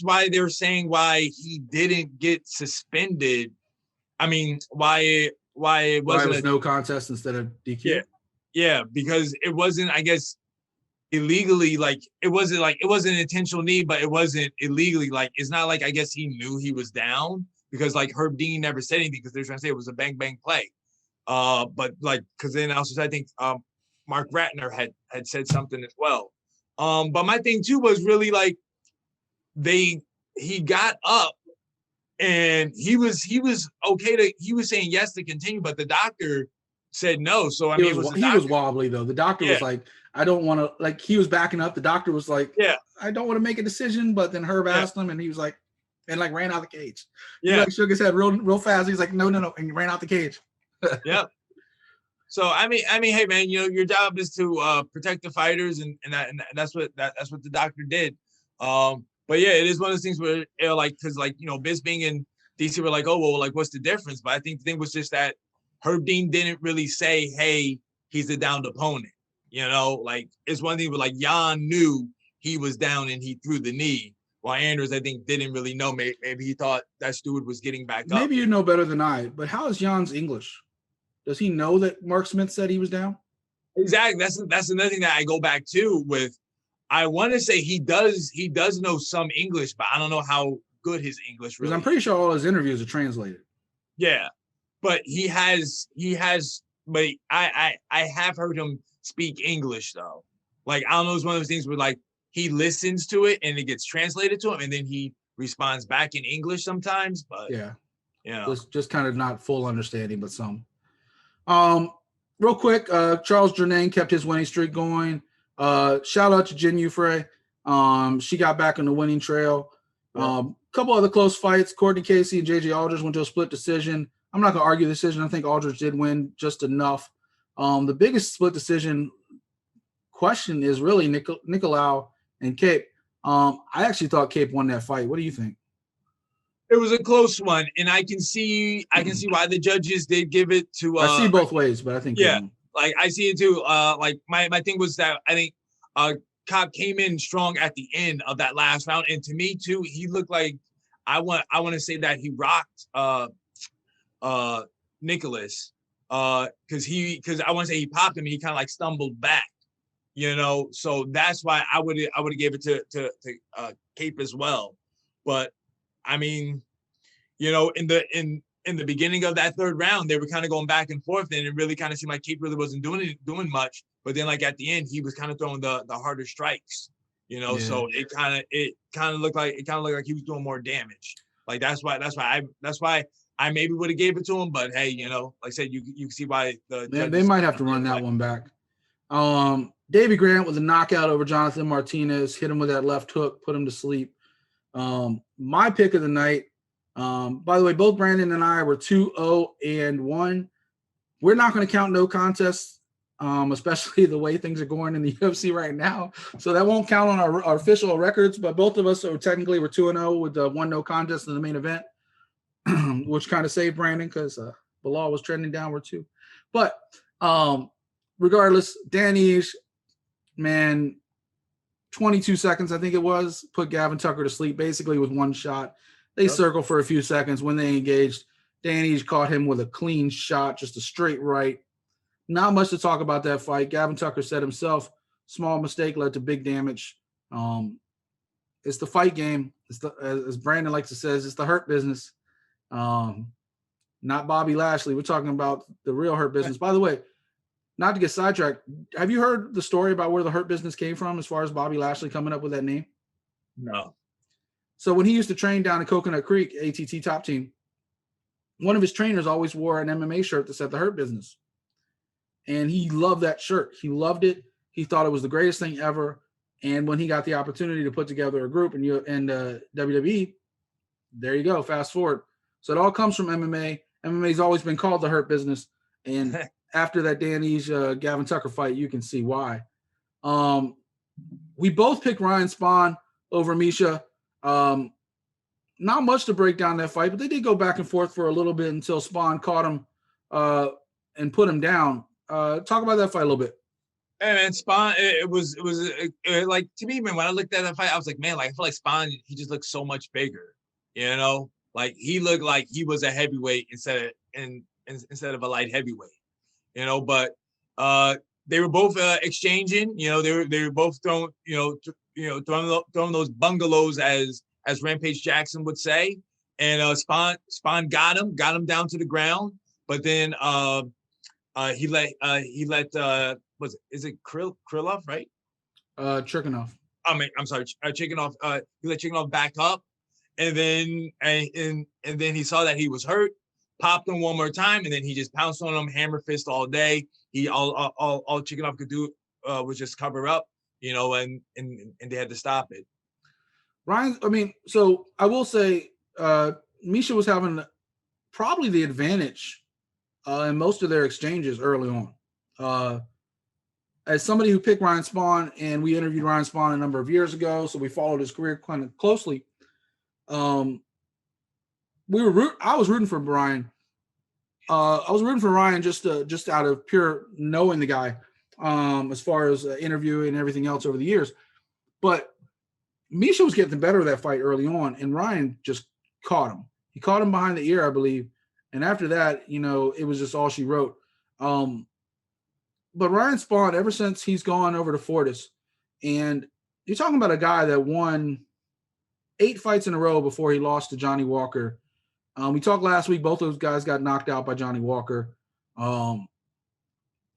why they're saying why he didn't get suspended. I mean, why it was no contest instead of DQ. Yeah, because it wasn't, I guess, illegally, like it wasn't an intentional knee, but it wasn't illegally. Like, it's not like, I guess he knew he was down, because like Herb Dean never said anything because they're trying to say it was a bang bang play. But like, because then also I think Mark Ratner had said something as well. But my thing too was really like he got up and he was okay he was saying yes to continue, but the doctor said no. So I mean, he was wobbly though. The doctor was like, I don't want to, like, he was backing up. The doctor was like, I don't want to make a decision. But then Herb asked him, and he was like, and like ran out the cage. He like shook his head real fast. He's like, no, and he ran out the cage. Yeah. So I mean, hey man, you know, your job is to protect the fighters, and that's what the doctor did. But yeah, it is one of those things where, you know, like, because like, you know, Bisping and DC were like, oh well, like, what's the difference? But I think the thing was just that Herb Dean didn't really say, hey, he's a downed opponent. You know, like, it's one thing, but like Jan knew he was down and he threw the knee, while Anders, I think, didn't really know. Maybe he thought that Stewart was getting back up. Maybe you know better than I, but how is Jan's English? Does he know that Mark Smith said he was down? Exactly. That's another thing that I go back to with. I want to say he does know some English, but I don't know how good his English really is. I'm pretty sure all his interviews are translated. Yeah, but he has, but I have heard him speak English though. Like, I don't know, it's one of those things where like he listens to it and it gets translated to him, and then he responds back in English sometimes. But yeah, you know, just kind of not full understanding, but some. Real quick, Charles Jourdain kept his winning streak going. Shout out to Jin Yufrey. She got back on the winning trail. Couple other close fights. Courtney Casey and JJ Aldridge went to a split decision. I'm not gonna argue the decision. I think Aldridge did win just enough. The biggest split decision question is really Nicolau and Cape. I actually thought Cape won that fight. What do you think? It was a close one, and I can see why the judges did give it to. I see both ways, but I think like I see it too. Like my thing was that I think Cobb came in strong at the end of that last round, and to me too, he looked like I want to say that he rocked Nicholas because I want to say he popped him and he kind of like stumbled back, you know. So that's why I would have gave it to Cape as well, but. I mean, you know, in the beginning of that third round, they were kind of going back and forth, and it really kind of seemed like Cape really wasn't doing much. But then, like at the end, he was kind of throwing the harder strikes, you know. Yeah. So it kind of looked like he was doing more damage. Like that's why I maybe would have gave it to him. But hey, you know, like I said, you can see why they might have to run that one back. Davey Grant with a knockout over Jonathan Martinez, hit him with that left hook, put him to sleep. My pick of the night, by the way, both Brandon and I were 2-0-1. We're not going to count no contests, especially the way things are going in the UFC right now. So that won't count on our official records, but both of us are technically we're 2-0 with the 1 no contest in the main event, which kind of saved Brandon because Belal was trending downward too. But regardless, Danish, man, 22 seconds, I think it was, put Gavin Tucker to sleep basically with one shot. They circled for a few seconds. When they engaged, Danny caught him with a clean shot, just a straight right. Not much to talk about that fight. Gavin Tucker said himself, small mistake led to big damage. It's the fight game. It's as Brandon likes to say, it's the hurt business. Not Bobby Lashley. We're talking about the real hurt business. By the way, not to get sidetracked, have you heard the story about where the hurt business came from as far as Bobby Lashley coming up with that name? No. So when he used to train down in Coconut Creek, ATT top team, one of his trainers always wore an MMA shirt that said the hurt business. And he loved that shirt. He loved it. He thought it was the greatest thing ever. And when he got the opportunity to put together a group in WWE, there you go. Fast forward. So it all comes from MMA. MMA's always been called the hurt business. And after that Dan Ige, Gavin Tucker fight, you can see why. We both picked Ryan Spann over Misha. Not much to break down that fight, but they did go back and forth for a little bit until Spann caught him and put him down. Talk about that fight a little bit. Hey man, Spann, it was like, to me, man, when I looked at that fight, I was like, man, like I feel like Spann, he just looked so much bigger, you know, like he looked like he was a heavyweight instead of a light heavyweight, you know. But they were both exchanging, you know, they were both throwing those bungalows, as Rampage Jackson would say, and Spann got him down to the ground, but then he let is it Krylov, right? Chirkinov. I mean, I'm sorry, Chirkinov. He let Chirkinov back up, and then he saw that he was hurt, popped him one more time, and then he just pounced on him, hammer fist all day. All Chirkinov could do was just cover up, you know, and they had to stop it. Ryan, I mean, so I will say, Misha was having probably the advantage in most of their exchanges early on. As somebody who picked Ryan Spann, and we interviewed Ryan Spann a number of years ago, so we followed his career kind of closely. I was rooting for Ryan. I was rooting for Ryan just out of pure knowing the guy, as far as interviewing and everything else over the years. But Misha was getting the better of that fight early on, and Ryan just caught him. He caught him behind the ear, I believe. And after that, you know, it was just all she wrote. But Ryan Spann, ever since he's gone over to Fortis, and you're talking about a guy that won 8 fights in a row before he lost to Johnny Walker. We talked last week, both those guys got knocked out by Johnny Walker. To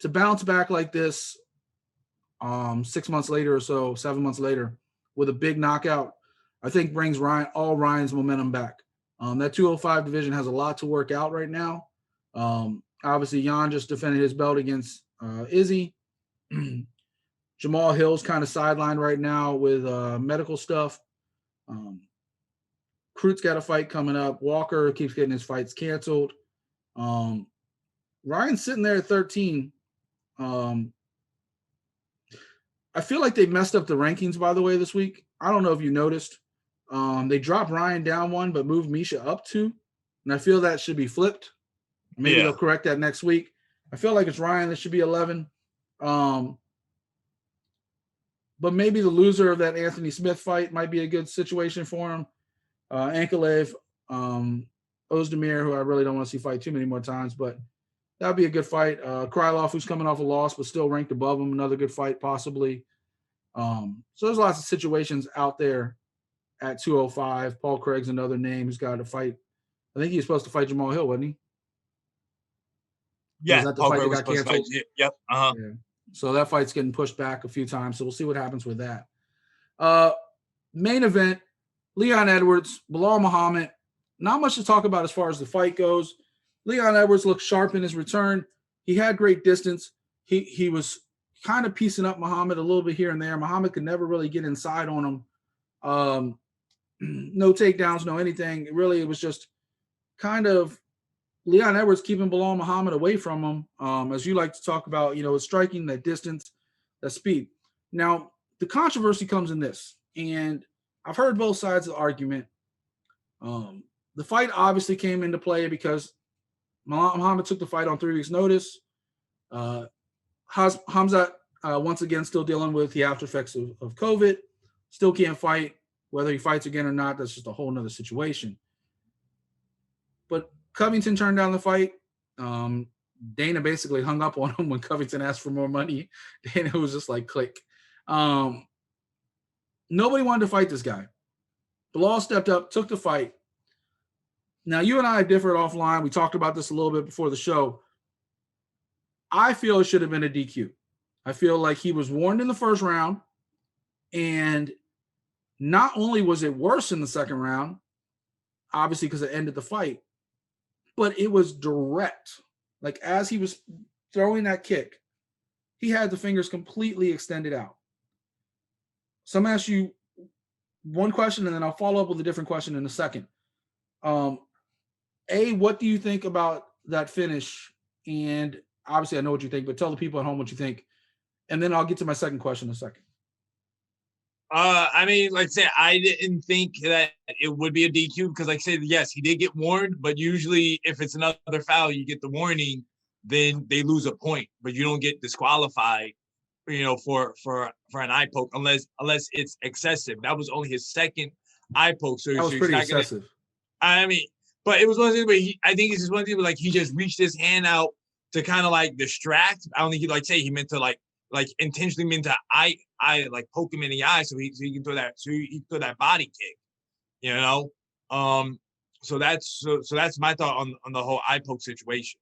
bounce back like this 6 months later or so, 7 months later, with a big knockout, I think brings Ryan's momentum back. That 205 division has a lot to work out right now. Obviously, Jan just defended his belt against Izzy. Jamal Hill's kind of sidelined right now with medical stuff. Crut's got a fight coming up. Walker keeps getting his fights canceled. Ryan's sitting there at 13. I feel like they messed up the rankings, by the way, this week. I don't know if you noticed. They dropped Ryan down 1, but moved Misha up 2. And I feel that should be flipped. Maybe they'll correct that next week. I feel like it's Ryan that should be 11. But maybe the loser of that Anthony Smith fight might be a good situation for him. Ankalaev, Ozdemir, who I really don't want to see fight too many more times, but that would be a good fight. Krylov, who's coming off a loss but still ranked above him, another good fight possibly. So there's lots of situations out there at 205. Paul Craig's another name who's got to fight. I think he was supposed to fight Jamal Hill, wasn't he? Yeah, that the fight that got canceled? Yep. Yeah. So that fight's getting pushed back a few times. So we'll see what happens with that. Main event, Leon Edwards, Belal Muhammad. Not much to talk about as far as the fight goes. Leon Edwards looked sharp in his return. He had great distance. He was kind of piecing up Muhammad a little bit here and there. Muhammad could never really get inside on him. No takedowns, no anything. It was just kind of Leon Edwards keeping Belal Muhammad away from him, as you like to talk about, you know, it's striking, that distance, that speed. Now, the controversy comes in this, and I've heard both sides of the argument. The fight obviously came into play because Muhammad took the fight on 3 weeks' notice. Hamzat, once again, still dealing with the after effects of COVID, still can't fight. Whether he fights again or not, that's just a whole nother situation. But Covington turned down the fight. Dana basically hung up on him when Covington asked for more money. Dana was just like, click. Nobody wanted to fight this guy. Belal stepped up, took the fight. Now, you and I differed offline. We talked about this a little bit before the show. I feel it should have been a DQ. I feel like he was warned in the first round, and not only was it worse in the second round, obviously because it ended the fight, but it was direct. Like, as he was throwing that kick, he had the fingers completely extended out. So I'm gonna ask you one question, and then I'll follow up with a different question in a second. What do you think about that finish? And obviously, I know what you think, but tell the people at home what you think, and then I'll get to my second question in a second. I mean, like I said, I didn't think that it would be a DQ because, like I said, yes, he did get warned, but usually if it's another foul, you get the warning, then they lose a point, but you don't get disqualified, for an eye poke unless it's excessive. That was only his second eye poke, so That was pretty excessive. I mean, but it was one of the things where I think it's just one of the things where, like, he just reached his hand out to kind of like distract. I don't think he meant to like intentionally meant to like poke him in the eye so he can throw that body kick, So that's my thought on the whole eye poke situation.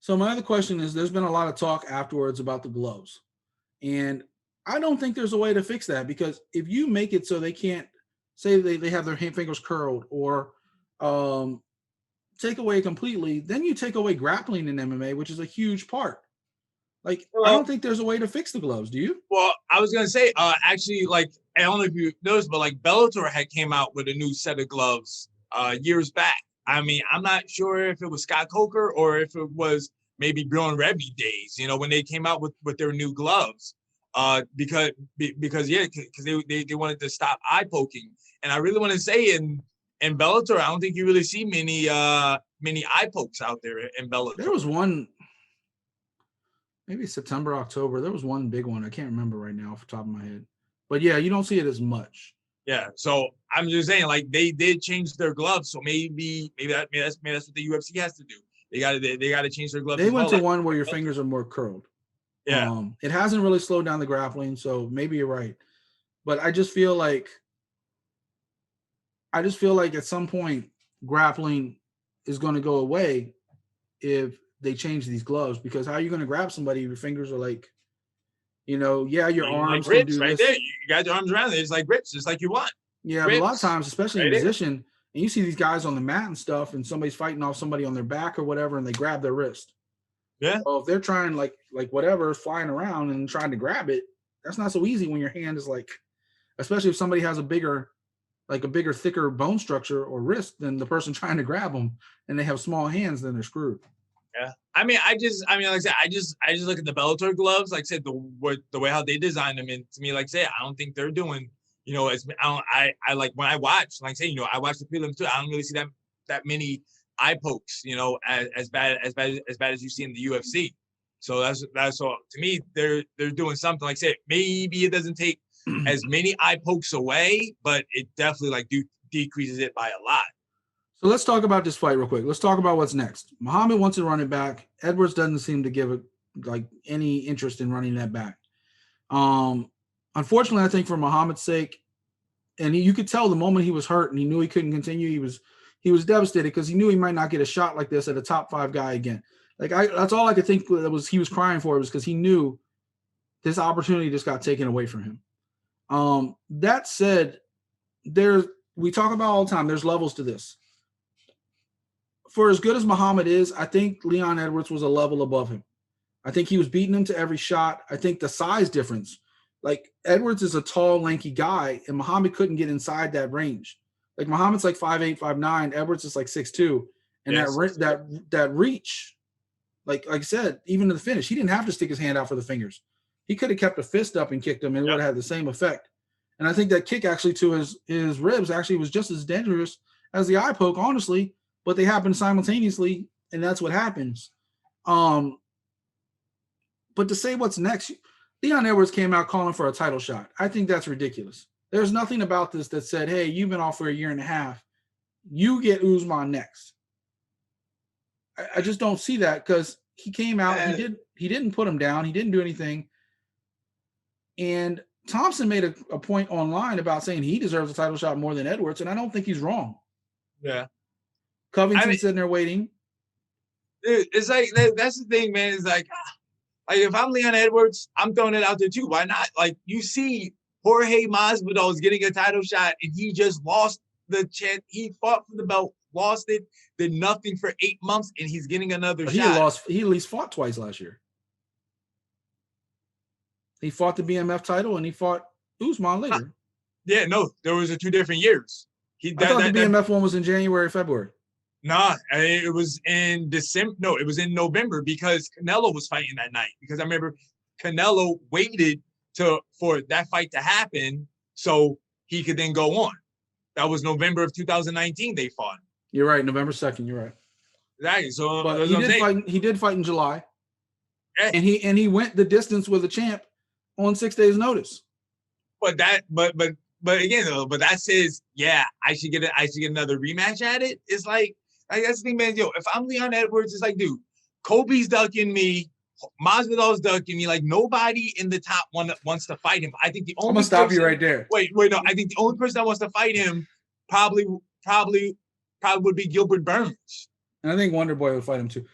So my other question is, there's been a lot of talk afterwards about the gloves, and I don't think there's a way to fix that, because if you make it so they can't say they have their fingers curled or take away completely, then you take away grappling in MMA, which is a huge part. Like, I don't think there's a way to fix the gloves. Do you? Well, I was gonna say, actually, like, I don't know if you noticed, but like Bellator had came out with a new set of gloves years back. I mean, I'm not sure if it was Scott Coker or if it was maybe Bjorn Rebney days, when they came out with their new gloves. Because they wanted to stop eye poking. And I really want to say in Bellator, I don't think you really see many eye pokes out there in Bellator. There was one, maybe September, October. There was one big one. I can't remember right now off the top of my head. But yeah, you don't see it as much. Yeah, so I'm just saying, like, they did change their gloves, so maybe that's what the UFC has to do. They got to change their gloves. They went to one where your fingers are more curled. Yeah. It hasn't really slowed down the grappling, so maybe you're right. But I just feel like at some point grappling is going to go away if they change these gloves, because how are you going to grab somebody if your fingers are like, your arms like grips can do right this. there. You got your arms around it. It's like grips, just like you want. Yeah, but a lot of times, especially in position, and you see these guys on the mat and stuff, and somebody's fighting off somebody on their back or whatever, and they grab their wrist. Yeah. Well, if they're trying like whatever, flying around and trying to grab it, that's not so easy when your hand is like, especially if somebody has a bigger, thicker bone structure or wrist than the person trying to grab them, and they have small hands, then they're screwed. Yeah. I mean, like I said, I just look at the Bellator gloves, like I said, the way how they designed them, and to me, like I say, I don't think they're doing, I like when I watch, like I say, I watch the prelims too. I don't really see that many eye pokes, as bad as you see in the UFC. So that's all. To me, they're doing something. Like I said, maybe it doesn't take as many eye pokes away, but it definitely decreases it by a lot. So let's talk about this fight real quick. Let's talk about what's next. Muhammad wants to run it back. Edwards doesn't seem to give it any interest in running that back. Unfortunately, I think for Muhammad's sake, and you could tell the moment he was hurt and he knew he couldn't continue, he was devastated because he knew he might not get a shot like this at a top 5 guy again. That's all I could think he was crying for, was because he knew this opportunity just got taken away from him. That said, we talk about all the time, there's levels to this. For as good as Muhammad is, I think Leon Edwards was a level above him. I think he was beating him to every shot. I think the size difference, like Edwards is a tall, lanky guy, and Muhammad couldn't get inside that range. Like Muhammad's like 5'8", 5'9", Edwards is like 6'2", and that reach, like I said, even to the finish, he didn't have to stick his hand out for the fingers. He could have kept a fist up and kicked him, and it would have had the same effect. And I think that kick actually to his ribs actually was just as dangerous as the eye poke, honestly. But they happen simultaneously, and that's what happens. But to say what's next, Leon Edwards came out calling for a title shot. I think that's ridiculous. There's nothing about this that said, hey, you've been off for a year and a half. You get Usman next. I just don't see that, because he came out, he didn't put him down. He didn't do anything. And Thompson made a point online about saying he deserves a title shot more than Edwards, and I don't think he's wrong. Yeah. Covington's sitting there waiting. It's like, that's the thing, man. It's like if I'm Leon Edwards, I'm throwing it out there too. Why not? Like, you see Jorge Masvidal is getting a title shot, and he just lost the chance. He fought for the belt, lost it, did nothing for 8 months, and he's getting another shot. He at least fought twice last year. He fought the BMF title, and he fought Usman later. Yeah, no, there was 2 different years. I thought the BMF one was in January, February. Nah, it was in December. No, it was in November because Canelo was fighting that night. Because I remember Canelo waited for that fight to happen so he could then go on. That was November of 2019 they fought. You're right, November 2nd, you're right. Exactly. So but he did fight in July. Yeah. And he went the distance with a champ on 6 days notice. But again though, but that says, yeah, I should get another rematch at it. It's like that's the thing, man. Yo, if I'm Leon Edwards, it's like, dude, Kobe's ducking me, Masvidal's ducking me. Like nobody in the top one wants to fight him. I think the only I'm gonna stop you right there. Wait, no. I think the only person that wants to fight him probably would be Gilbert Burns. And I think Wonder Boy would fight him too.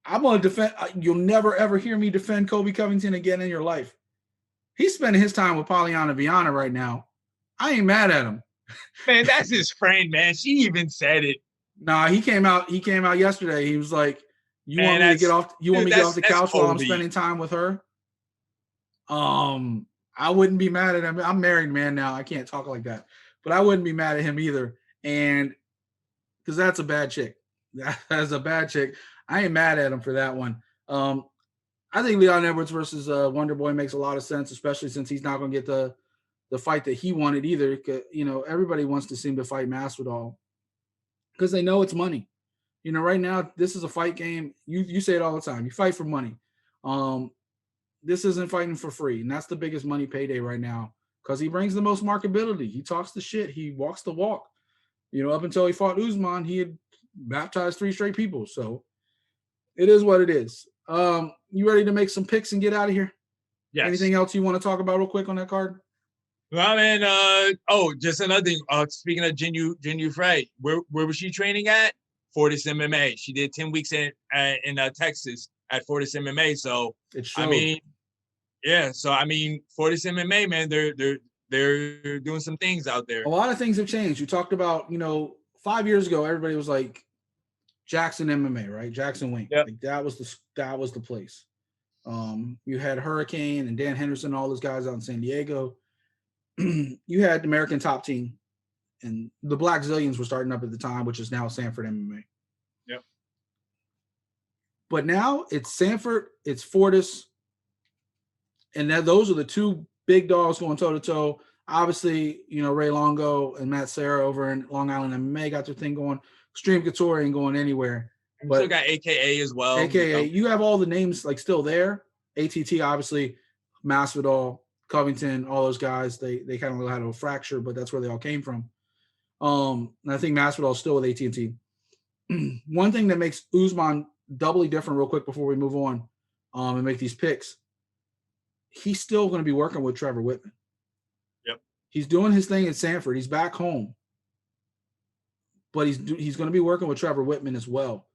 I'm gonna defend. You'll never ever hear me defend Kobe Covington again in your life. He's spending his time with Polyana Viana right now. I ain't mad at him. Man, that's his friend, man. She even said it. Nah, he came out yesterday. He was like, You want me to get off the couch while I'm spending time with her? I wouldn't be mad at him. I'm a married man now. I can't talk like that. But I wouldn't be mad at him either. And because that's a bad chick. That's a bad chick. I ain't mad at him for that one. I think Leon Edwards versus Wonder Boy makes a lot of sense, especially since he's not going to get the fight that he wanted either. Everybody wants to seem to fight Masvidal because they know it's money. Right now, this is a fight game. You say it all the time. You fight for money. This isn't fighting for free, and that's the biggest money payday right now because he brings the most marketability. He talks the shit. He walks the walk. Up until he fought Usman, he had baptized 3 straight people. So it is what it is. You ready to make some picks and get out of here? Yes. Anything else you want to talk about real quick on that card? Well, man, just another thing. Speaking of Jinu Frey, where was she training at? Fortis MMA. She did 10 weeks in Texas at Fortis MMA. So I mean, yeah. So I mean, Fortis MMA, man, they're doing some things out there. A lot of things have changed. You talked about, 5 years ago, everybody was like Jackson MMA, right? Jackson Wink. Yep. Like that was the place. You had Hurricane and Dan Henderson, all those guys out in San Diego. You had the American Top Team. And the Black Zillions were starting up at the time, which is now Sanford MMA. Yep. But now it's Sanford, it's Fortis, and those are the 2 big dogs going toe-to-toe. Obviously, Ray Longo and Matt Serra over in Long Island MMA got their thing going. Extreme Couture ain't going anywhere. But still got AKA as well. AKA, you have all the names like still there. ATT, obviously, Masvidal, Covington, all those guys, they kind of had a fracture, but that's where they all came from. And I think Masvidal is still with AT&T. One thing that makes Usman doubly different real quick before we move on and make these picks, he's still going to be working with Trevor Whitman. Yep. He's doing his thing at Sanford. He's back home. But he's going to be working with Trevor Whitman as well.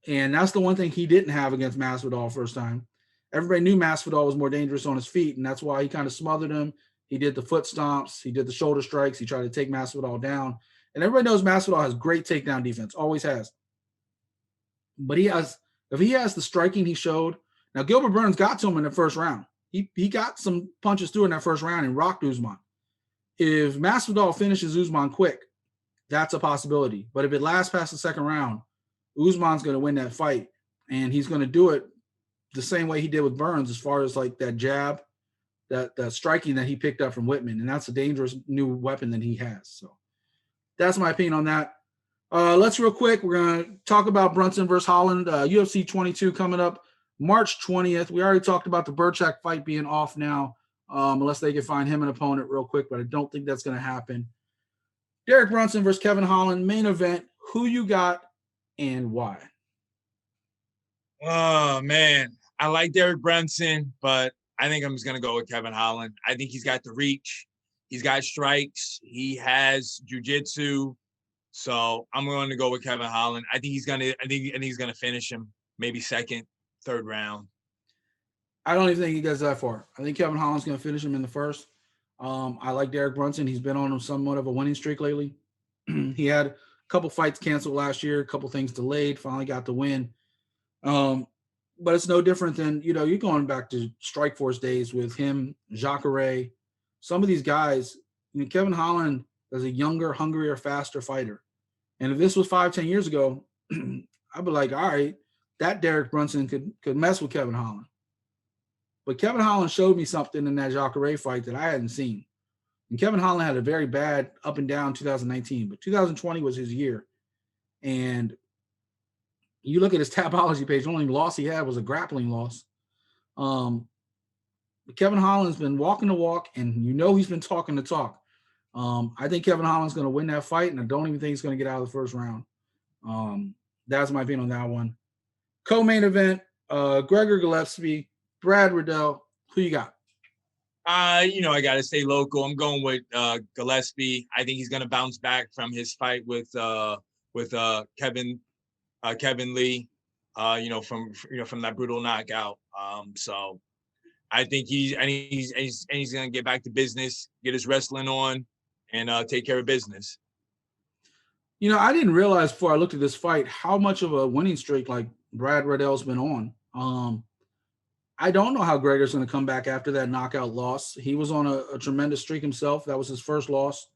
And that's the one thing he didn't have against Masvidal first time. Everybody knew Masvidal was more dangerous on his feet, and that's why he kind of smothered him. He did the foot stomps. He did the shoulder strikes. He tried to take Masvidal down. And everybody knows Masvidal has great takedown defense, always has. But if he has the striking he showed, now Gilbert Burns got to him in the first round. He got some punches through in that first round and rocked Usman. If Masvidal finishes Usman quick, that's a possibility. But if it lasts past the second round, Usman's going to win that fight. And he's going to do it the same way he did with Burns as far as like that jab, that striking that he picked up from Whitman. And that's a dangerous new weapon that he has. So that's my opinion on that. Let's real quick. We're going to talk about Brunson versus Holland. UFC 22 coming up March 20th. We already talked about the Burchak fight being off now, unless they can find him an opponent real quick, but I don't think that's going to happen. Derek Brunson versus Kevin Holland, main event. Who you got and why? Oh, man. I like Derek Brunson, but I think I'm just going to go with Kevin Holland. I think he's got the reach. He's got strikes. He has jiu-jitsu. So I'm going to go with Kevin Holland. I think he's going to finish him maybe second, third round. I don't even think he gets that far. I think Kevin Holland's going to finish him in the first. I like Derek Brunson. He's been on somewhat of a winning streak lately. He had a couple fights canceled last year, a couple things delayed, finally got the win. But it's no different than, you're going back to Strikeforce days with him, Jacare, some of these guys, Kevin Holland is a younger, hungrier, faster fighter. And if this was 5-10 years ago, I'd be like, all right, that Derek Brunson could mess with Kevin Holland. But Kevin Holland showed me something in that Jacare fight that I hadn't seen. And Kevin Holland had a very bad up and down 2019, but 2020 was his year. And you look at his Tapology page, the only loss he had was a grappling loss. But Kevin Holland's been walking the walk, and he's been talking the talk. I think Kevin Holland's going to win that fight, and I don't even think he's going to get out of the first round. That's my opinion on that one. Co-main event, Gregor Gillespie, Brad Riddell. Who you got? I got to stay local. I'm going with Gillespie. I think he's going to bounce back from his fight with Kevin Lee. From that brutal knockout. So I think he's going to get back to business, get his wrestling on, and take care of business. I didn't realize before I looked at this fight how much of a winning streak like Brad Riddell's been on. I don't know how Gregor's going to come back after that knockout loss. He was on a tremendous streak himself. That was his first loss.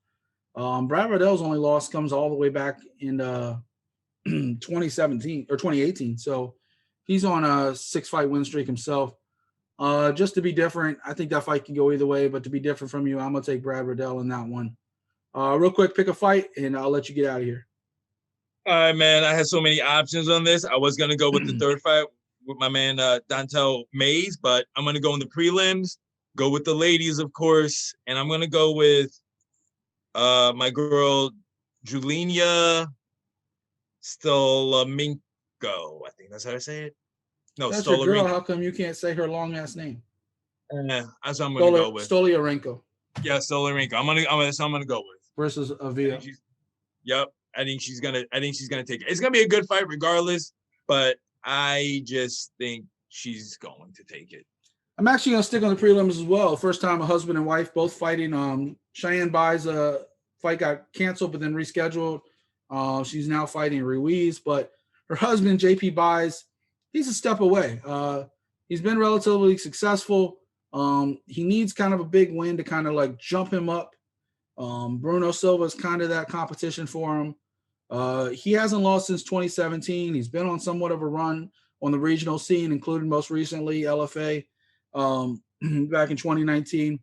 Brad Riddell's only loss comes all the way back in 2017 or 2018. So he's on a 6-fight win streak himself. Just to be different, I think that fight can go either way, but to be different from you, I'm going to take Brad Riddell in that one. Real quick, pick a fight, and I'll let you get out of here. All right, man. I had so many options on this. I was going to go with the third fight with my man Dontel Mays, but I'm going to go in the prelims, go with the ladies, of course, and I'm going to go with my girl Juliana Stolaminko. I think that's how I say it. No, that's your girl. How come you can't say her long ass name? That's what I'm going to go with. Stoliarenko. Yeah, Stoliarenko. That's what I'm gonna go with. Versus Avila. Yep. I think she's gonna take it. It's gonna be a good fight regardless, but I just think she's going to take it. I'm actually gonna stick on the prelims as well. First time a husband and wife both fighting. Cheyenne Bai's fight got canceled but then rescheduled. She's now fighting Ruiz, but her husband JP Baez, he's a step away. He's been relatively successful. He needs kind of a big win to kind of like jump him up. Bruno Silva is kind of that competition for him. He hasn't lost since 2017. He's been on somewhat of a run on the regional scene, including most recently LFA back in 2019.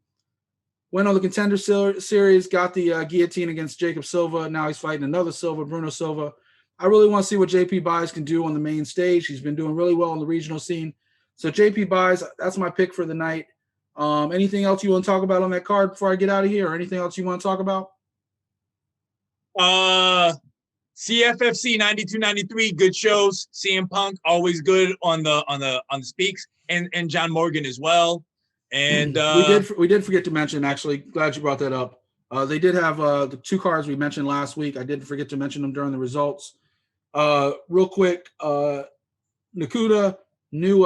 Went on the Contender Series, got the guillotine against Jacob Silva. Now he's fighting another Silva, Bruno Silva. I really want to see what JP Baez can do on the main stage. He's been doing really well on the regional scene. So JP Baez, that's my pick for the night. Anything else you want to talk about on that card before I get out of here, or anything else you want to talk about? CFFC 92-93, good shows. CM Punk, always good on the speaks, and John Morgan as well. And we did forget to mention, actually, glad you brought that up. They did have the two cards we mentioned last week. I didn't forget to mention them during the results. Real quick, Nakuda, new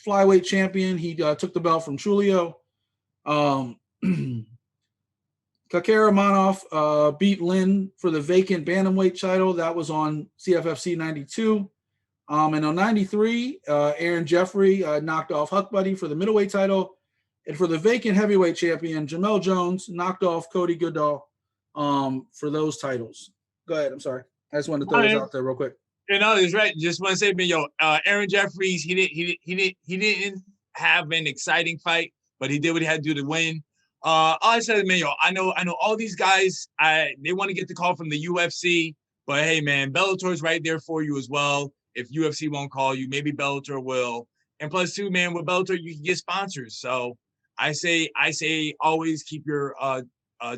flyweight champion. He took the belt from Chulio. Kakara Manov beat Lin for the vacant bantamweight title. That was on CFFC 92. And on 93, Aaron Jeffrey knocked off Huck Buddy for the middleweight title. And for the vacant heavyweight champion, Jamel Jones knocked off Cody Goodall for those titles. Go ahead. I'm sorry. I just wanted to throw this out there real quick. It's right. Just want to say, Aaron Jeffries, he didn't have an exciting fight, but he did what he had to do to win. I said, man, I know all these guys. They want to get the call from the UFC, but hey, man, Bellator's right there for you as well. If UFC won't call you, maybe Bellator will. And plus, too, man, with Bellator you can get sponsors. So I say, always keep your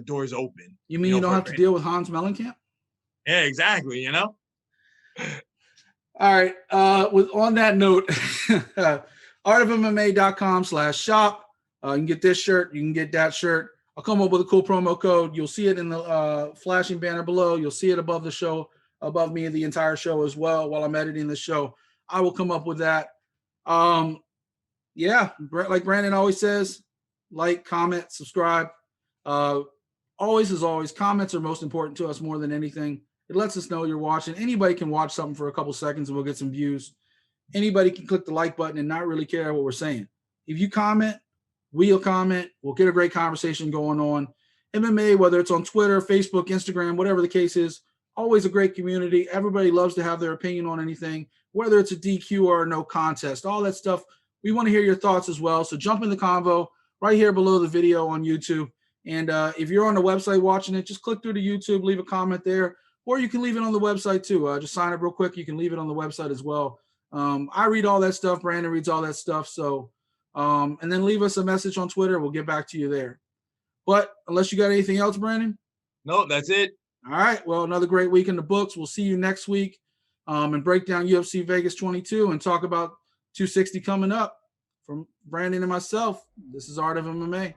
doors open. You mean you don't have to deal with Hans Molenkamp? Yeah, exactly. All right. On that note, artofmma.com/shop. You can get this shirt. You can get that shirt. I'll come up with a cool promo code. You'll see it in the flashing banner below. You'll see it above the show, above me, the entire show as well. While I'm editing the show, I will come up with that. Yeah, like Brandon always says, like, comment, subscribe. Always, as always, comments are most important to us more than anything. It lets us know you're watching. Anybody can watch something for a couple seconds and we'll get some views. Anybody can click the like button and not really care what we're saying. If you comment, we'll comment. We'll get a great conversation going on. MMA, whether it's on Twitter, Facebook, Instagram, whatever the case is, always a great community. Everybody loves to have their opinion on anything, whether it's a DQ or a no contest, all that stuff. We want to hear your thoughts as well. So jump in the convo right here below the video on YouTube. And if you're on the website watching it, just click through to YouTube, leave a comment there, or you can leave it on the website too. Just sign up real quick. You can leave it on the website as well. I read all that stuff. Brandon reads all that stuff. So, and then leave us a message on Twitter. We'll get back to you there. But unless you got anything else, Brandon? No, that's it. All right. Well, another great week in the books. We'll see you next week and break down UFC Vegas 22 and talk about 260 coming up. From Brandon and myself, this is Art of MMA.